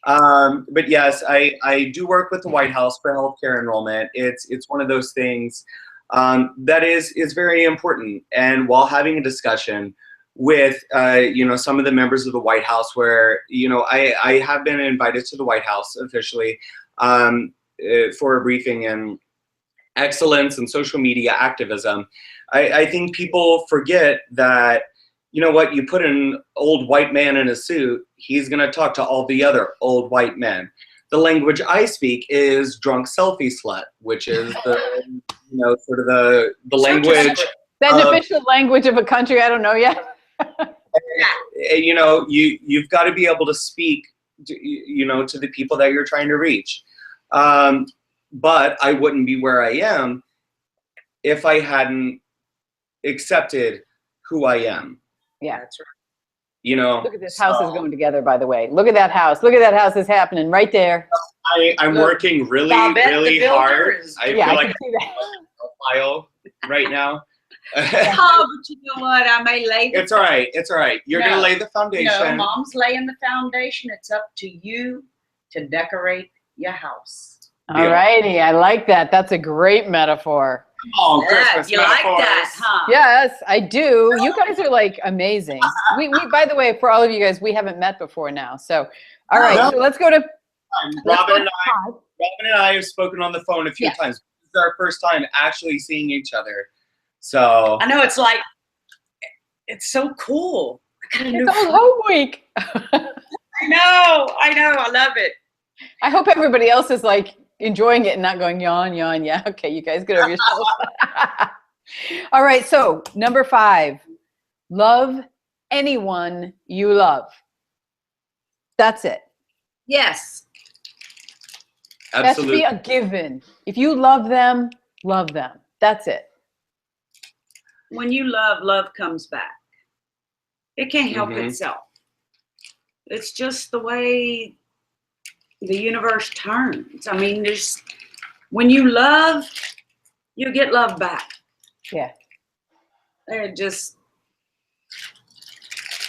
But yes, I do work with the White House for healthcare enrollment. It's one of those things that is very important. And while having a discussion with you know, some of the members of the White House, where, you know, I have been invited to the White House officially for a briefing in excellence and social media activism. I think people forget that, you know what, you put an old white man in a suit, he's gonna talk to all the other old white men. The language I speak is drunk selfie slut, which is the, you know, sort of the language. That's the official language of a country I don't know yet. You know, you've got to be able to speak, you know, to the people that you're trying to reach. But I wouldn't be where I am if I hadn't accepted who I am. Yeah, that's right. You know, look at this house is going together, by the way. Look at that house. Look at that house is happening right there. I'm working really hard. I feel like I'm on a profile right now. Oh, but you know what? I may lay the It's all right. It's all right. You're going to lay the foundation. No, Mom's laying the foundation. It's up to you to decorate your house. All righty. I like that. That's a great metaphor. Oh, Christmas you metaphors. like that, huh? Yes, I do. You guys are like amazing. We by the way, for all of you guys, we haven't met before now. So, all right. So let's go to Robin and I have spoken on the phone a few times. This is our first time actually seeing each other. So I know, it's like, it's so cool. It's all home week. I know. I love it. I hope everybody else is like enjoying it and not going yawn, yawn. Yeah, okay, you guys get over yourself. All right, so number 5, love anyone you love. That's it. Yes. Absolutely. That should be a given. If you love them, love them. That's it. When you love comes back. It can't help itself. It's just the way the universe turns. I mean, when you love, you get love back. Yeah. It just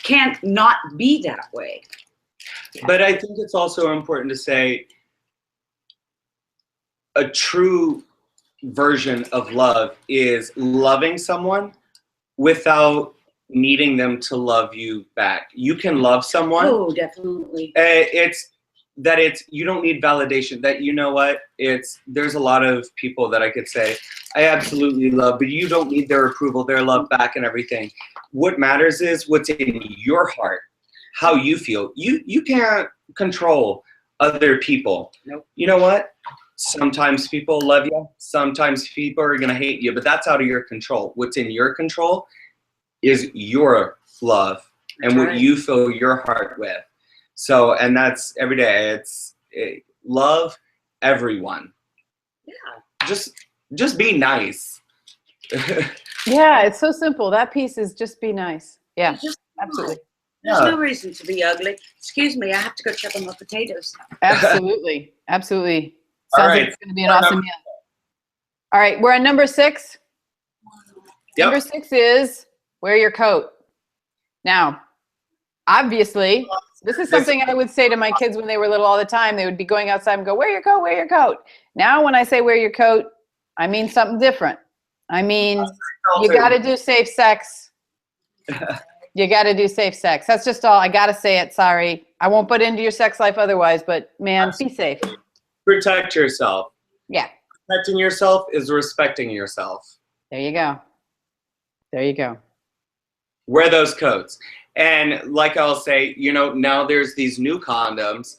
can't not be that way. But I think it's also important to say a true version of love is loving someone without needing them to love you back. You can love someone. Oh, definitely. You don't need validation. That, you know what, there's a lot of people that I could say I absolutely love, but you don't need their approval, their love back and everything. What matters is what's in your heart, how you feel. You can't control other people. Nope. You know what? Sometimes people love you, sometimes people are gonna hate you, but that's out of your control. What's in your control is your love and what you fill your heart with. So, and that's every day. Love everyone. Yeah. Just be nice. Yeah, it's so simple. That piece is just be nice. Yeah, absolutely. There's no reason to be ugly. Excuse me, I have to go check on my potatoes. Absolutely. Absolutely. Sounds like it's going to be an awesome meal. All right, we're on number 6. Yep. Number 6 is wear your coat. Now, obviously, this is something I would say to my kids when they were little all the time. They would be going outside and go, wear your coat, wear your coat. Now, when I say wear your coat, I mean something different. I mean, you got to do safe sex. You got to do safe sex. That's just all. I got to say it. Sorry. I won't put into your sex life otherwise, but man, be safe. Protect yourself. Yeah. Protecting yourself is respecting yourself. There you go. There you go. Wear those coats. And like I'll say, you know, now there's these new condoms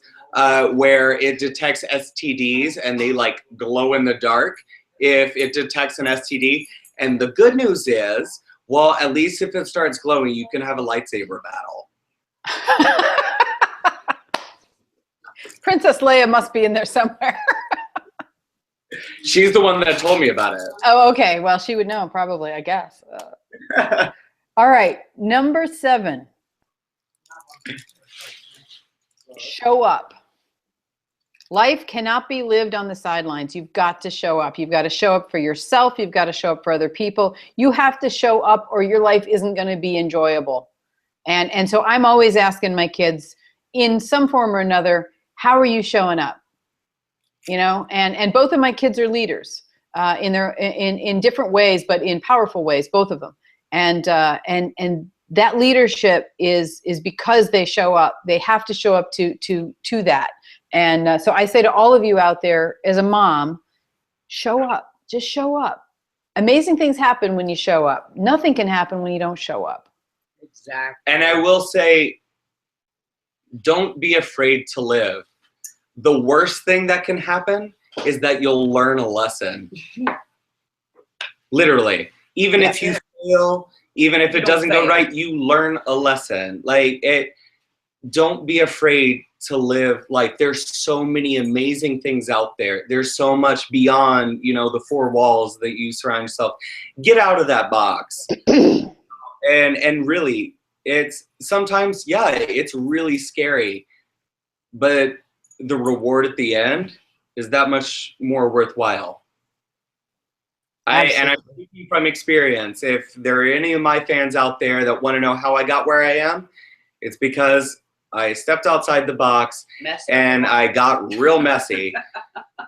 where it detects STDs and they like glow in the dark if it detects an STD. And the good news is, well, at least if it starts glowing, you can have a lightsaber battle. Princess Leia must be in there somewhere. She's the one that told me about it. Oh, okay. Well, she would know probably, I guess. All right. Number 7. Show up. Life cannot be lived on the sidelines. You've got to show up. You've got to show up for yourself. You've got to show up for other people. You have to show up or your life isn't going to be enjoyable. And so I'm always asking my kids in some form or another, how are you showing up? You know, and both of my kids are leaders in different ways, but in powerful ways, both of them. And that leadership is because they show up. They have to show up to that. And so I say to all of you out there, as a mom, show up. Just show up. Amazing things happen when you show up. Nothing can happen when you don't show up. Exactly. And I will say, don't be afraid to live. The worst thing that can happen is that you'll learn a lesson. Literally. Even if you fail, even if it doesn't go right, you learn a lesson. Like, don't be afraid to live. Like, there's so many amazing things out there. There's so much beyond, you know, the 4 walls that you surround yourself. Get out of that box. And really, it's sometimes, yeah, it's really scary, but the reward at the end is that much more worthwhile. And I'm speaking from experience. If there are any of my fans out there that want to know how I got where I am, it's because I stepped outside the box and I got real messy.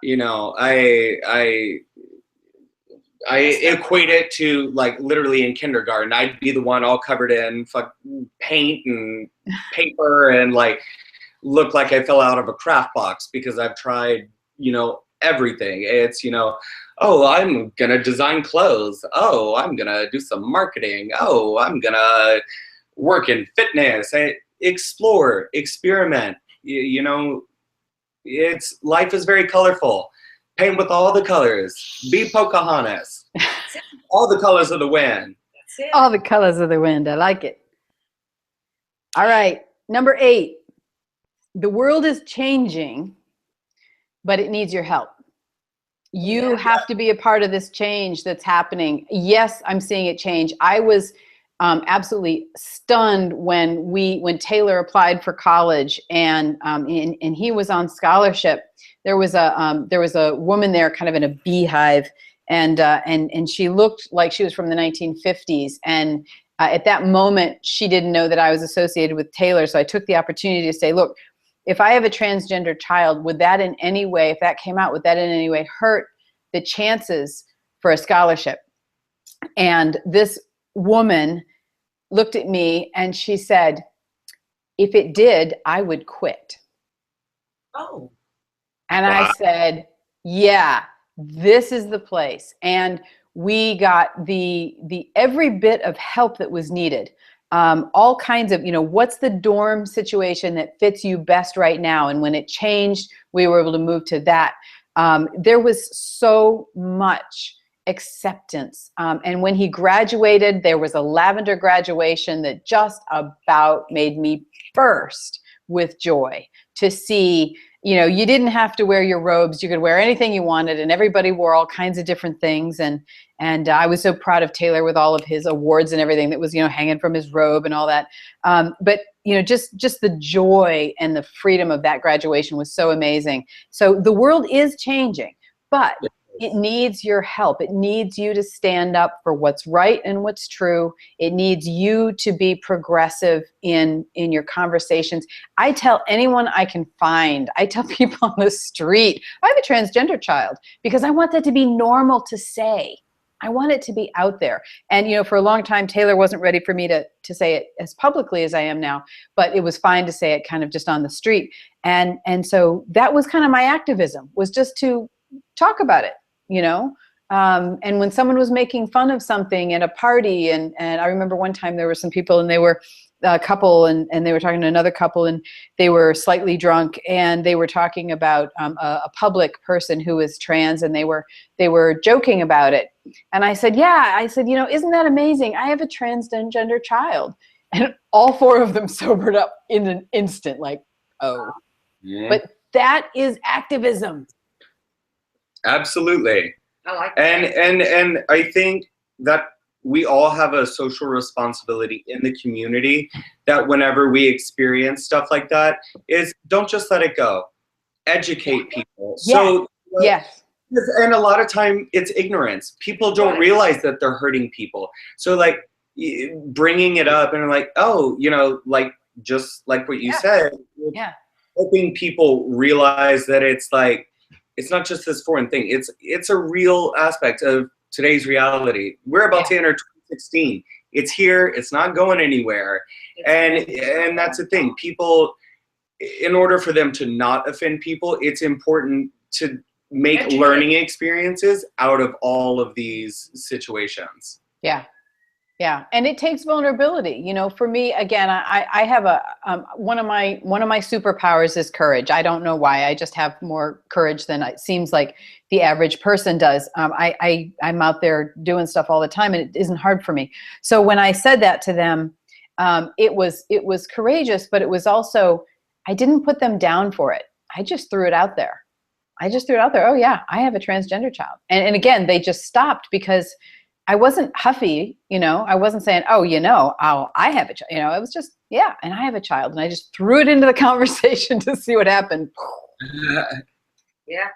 You know, I equate it to, like, literally in kindergarten, I'd be the one all covered in paint and paper and like look like I fell out of a craft box because I've tried, you know, everything. It's, you know, oh, I'm going to design clothes. Oh, I'm going to do some marketing. Oh, I'm going to work in fitness. Explore, experiment. You know, life is very colorful. Paint with all the colors. Be Pocahontas. All the colors of the wind. That's it. All the colors of the wind. I like it. All right. Number 8. The world is changing, but it needs your help. You have to be a part of this change that's happening. Yes, I'm seeing it change. I was absolutely stunned when Taylor applied for college and he was on scholarship. There was a woman there, kind of in a beehive, and she looked like she was from the 1950s. And at that moment, she didn't know that I was associated with Taylor. So I took the opportunity to say, look, if I have a transgender child, would that in any way, if that came out, would that in any way hurt the chances for a scholarship? And this woman looked at me and she said, if it did, I would quit. Oh. And I said, yeah, this is the place. And we got the every bit of help that was needed. All kinds of, you know, what's the dorm situation that fits you best right now? And when it changed, we were able to move to that. There was so much acceptance. And when he graduated, there was a lavender graduation that just about made me burst with joy to see, you know, you didn't have to wear your robes. You could wear anything you wanted, and everybody wore all kinds of different things. And I was so proud of Taylor with all of his awards and everything that was, you know, hanging from his robe and all that. But, you know, just the joy and the freedom of that graduation was so amazing. So the world is changing, but it needs your help. It needs you to stand up for what's right and what's true. It needs you to be progressive in your conversations. I tell anyone I can find, I tell people on the street, I have a transgender child, because I want that to be normal to say. I want it to be out there. And, you know, for a long time, Taylor wasn't ready for me to say it as publicly as I am now, but it was fine to say it kind of just on the street. And so that was kind of my activism, was just to talk about it. You know, and when someone was making fun of something at a party, and I remember one time there were some people and they were couple, and they were talking to another couple, and they were slightly drunk, and they were talking about a public person who was trans, and they were joking about it. And I said, isn't that amazing? I have a transgender child. And all four of them sobered up in an instant, like, oh. Yeah. But that is activism. Absolutely. I like that. And I think that we all have a social responsibility in the community, that whenever we experience stuff like that, is don't just let it go. Educate people. Yeah. So yes. And a lot of time it's ignorance. People don't realize that they're hurting people. So like bringing it up and like, oh, like just like what you said, helping people realize that it's like, it's not just this foreign thing. It's a real aspect of today's reality. We're about to enter 2016. It's here. It's not going anywhere. And that's the thing. People, in order for them to not offend people, it's important to make learning experiences out of all of these situations. Yeah. Yeah. And it takes vulnerability. For me, again, I have one of my superpowers is courage. I don't know why. I just have more courage than it seems like the average person does. I'm out there doing stuff all the time, and it isn't hard for me. So when I said that to them, it was courageous, but it was also, I didn't put them down for it. I just threw it out there. Oh yeah, I have a transgender child. And again, they just stopped because I wasn't huffy, I wasn't saying, oh, I have a child, it was just, and I have a child. And I just threw it into the conversation to see what happened. Yeah.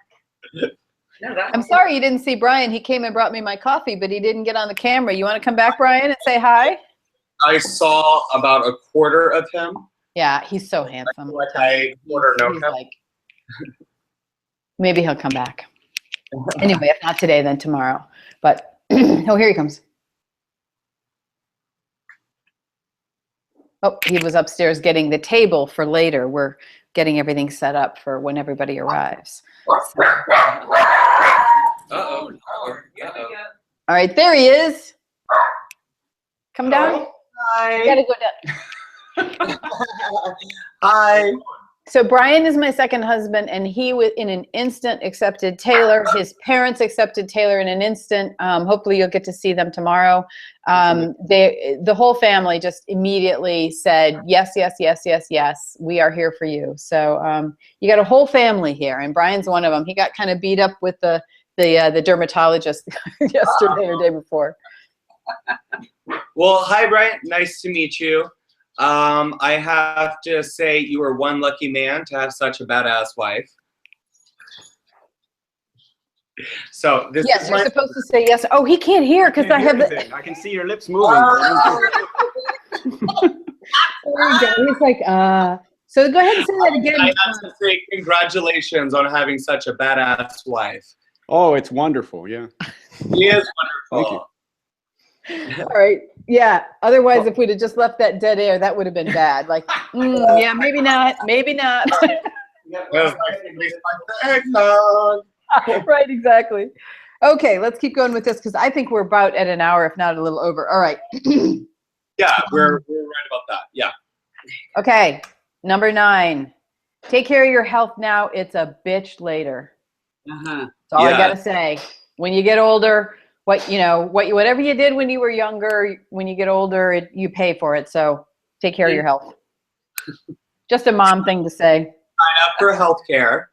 No, I'm sorry you didn't see Brian. He came and brought me my coffee, but he didn't get on the camera. You want to come back, Brian, and say hi? I saw about a quarter of him. Yeah, he's so handsome. I quarter know him. Like, maybe he'll come back. Anyway, if not today, then tomorrow. But oh, here he comes. Oh, he was upstairs getting the table for later. We're getting everything set up for when everybody arrives. So. Uh-oh. All right, there he is. Come down. Hi. You gotta go down. Hi. So Brian is my second husband, and he in an instant accepted Taylor. His parents accepted Taylor in an instant. Hopefully you'll get to see them tomorrow. The whole family just immediately said, yes, yes, yes, yes, yes, we are here for you. So you got a whole family here, and Brian's one of them. He got kind of beat up with the dermatologist yesterday or day before. Well, hi, Brian. Nice to meet you. I have to say you are one lucky man to have such a badass wife. So this yes, is you're supposed to say yes. Oh, he can't hear because I have I can see your lips moving. There you go. He's like, So go ahead and say that again. I have to say congratulations on having such a badass wife. Oh, it's wonderful. Yeah. He is wonderful. Thank you. All right. Yeah. Otherwise, if we'd have just left that dead air, that would have been bad. Like, yeah, maybe not. Maybe not. Right. Exactly. Okay. Let's keep going with this because I think we're about at an hour, if not a little over. All right. Yeah, we're right about that. Yeah. Okay. Number 9. Take care of your health now. It's a bitch later. That's all I gotta say. When you get older. Whatever you did when you were younger, when you get older, you pay for it. So take care of your health. Just a mom thing to say. Sign up for health care.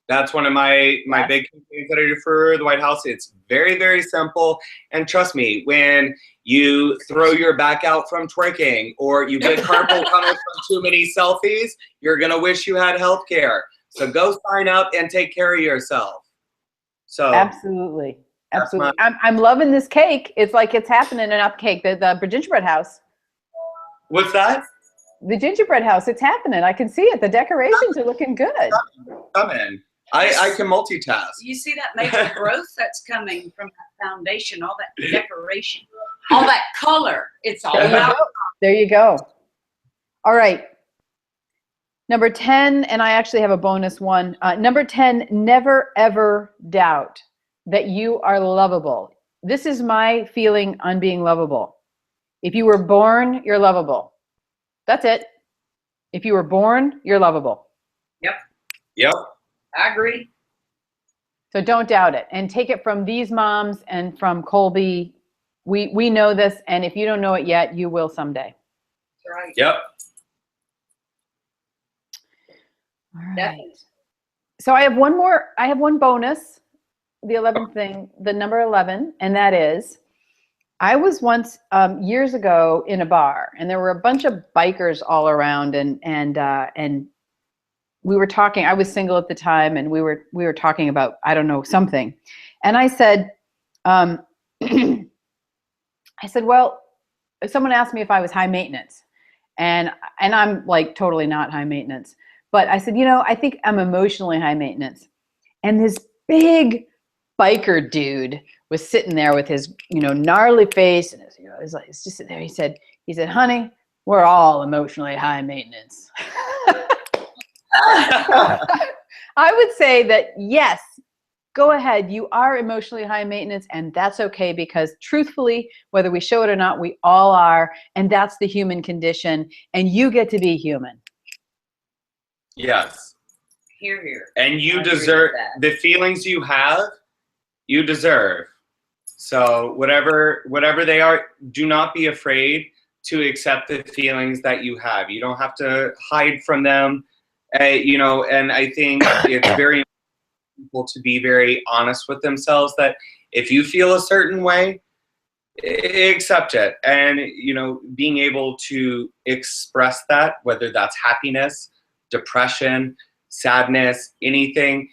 That's one of my big campaigns that I do for the White House. It's very, very simple. And trust me, when you throw your back out from twerking or you get carpal tunnel from too many selfies, you're going to wish you had health care. So go sign up and take care of yourself. So absolutely. Absolutely. I'm loving this cake. It's like it's happening in up cake. The gingerbread house. What's that? The gingerbread house. It's happening. I can see it. The decorations are looking good. Come in. I can multitask. You see that major growth that's coming from that foundation, all that decoration, all that color. It's all about. There you go. All right. Number 10, and I actually have a bonus one. Number 10, never ever doubt that you are lovable. This is my feeling on being lovable. If you were born, you're lovable. That's it. If you were born, you're lovable. Yep. I agree. So don't doubt it. And take it from these moms and from Colby. We know this, and if you don't know it yet, you will someday. That's right. Yep. All right. Definitely. So I have one bonus, the 11th thing, the number 11, and that is, I was once years ago in a bar, and there were a bunch of bikers all around, and we were talking. I was single at the time, and we were talking about, I don't know, something, and I said, well, someone asked me if I was high maintenance, and I'm like totally not high maintenance, but I said, I think I'm emotionally high maintenance, and this big biker dude was sitting there with his, gnarly face, and he's just sitting there. He said, honey, we're all emotionally high maintenance. I would say that, yes, go ahead. You are emotionally high maintenance, and that's okay, because truthfully, whether we show it or not, we all are, and that's the human condition, and you get to be human. Yes. Hear, hear. And you I agree deserve with that. the feelings you have, you deserve. So whatever they are, do not be afraid to accept the feelings that you have. You don't have to hide from them. And I think it's very important to be very honest with themselves that if you feel a certain way, accept it. And, being able to express that, whether that's happiness, depression, sadness, anything,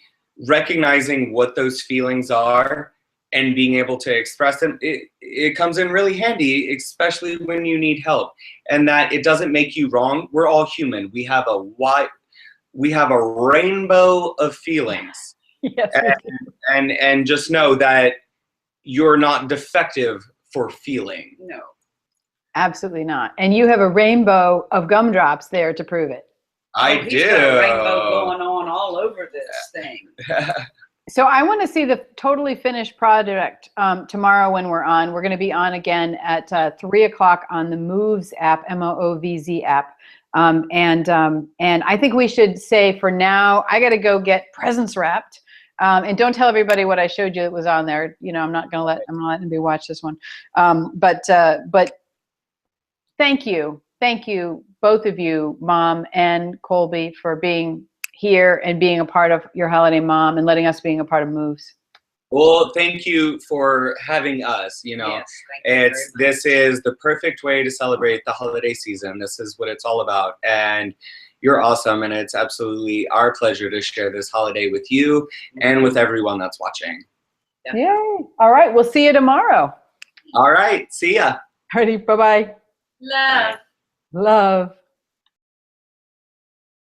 recognizing what those feelings are and being able to express them, it comes in really handy, especially when you need help. And that it doesn't make you wrong. We're all human. We have a rainbow of feelings. Yes. And just know that you're not defective for feeling. No. Absolutely not. And you have a rainbow of gumdrops there to prove it. I do. He's got a rainbow going on all over this thing. So I want to see the totally finished project tomorrow when we're on. We're going to be on again at 3 o'clock on the Moovz app, Moovz app. And I think we should say for now, I got to go get presents wrapped. And don't tell everybody what I showed you that was on there. I'm not going to let anybody watch this one. But thank you. Thank you, both of you, Mom and Colby, for being here and being a part of Your Holiday Mom and letting us being a part of Moovz. Well, thank you for having us. Yes, thank you very much. This is the perfect way to celebrate the holiday season. This is what it's all about. And you're awesome. And it's absolutely our pleasure to share this holiday with you and with everyone that's watching. Yay. All right. We'll see you tomorrow. All right. See ya. Alrighty. Bye-bye. Love. Love.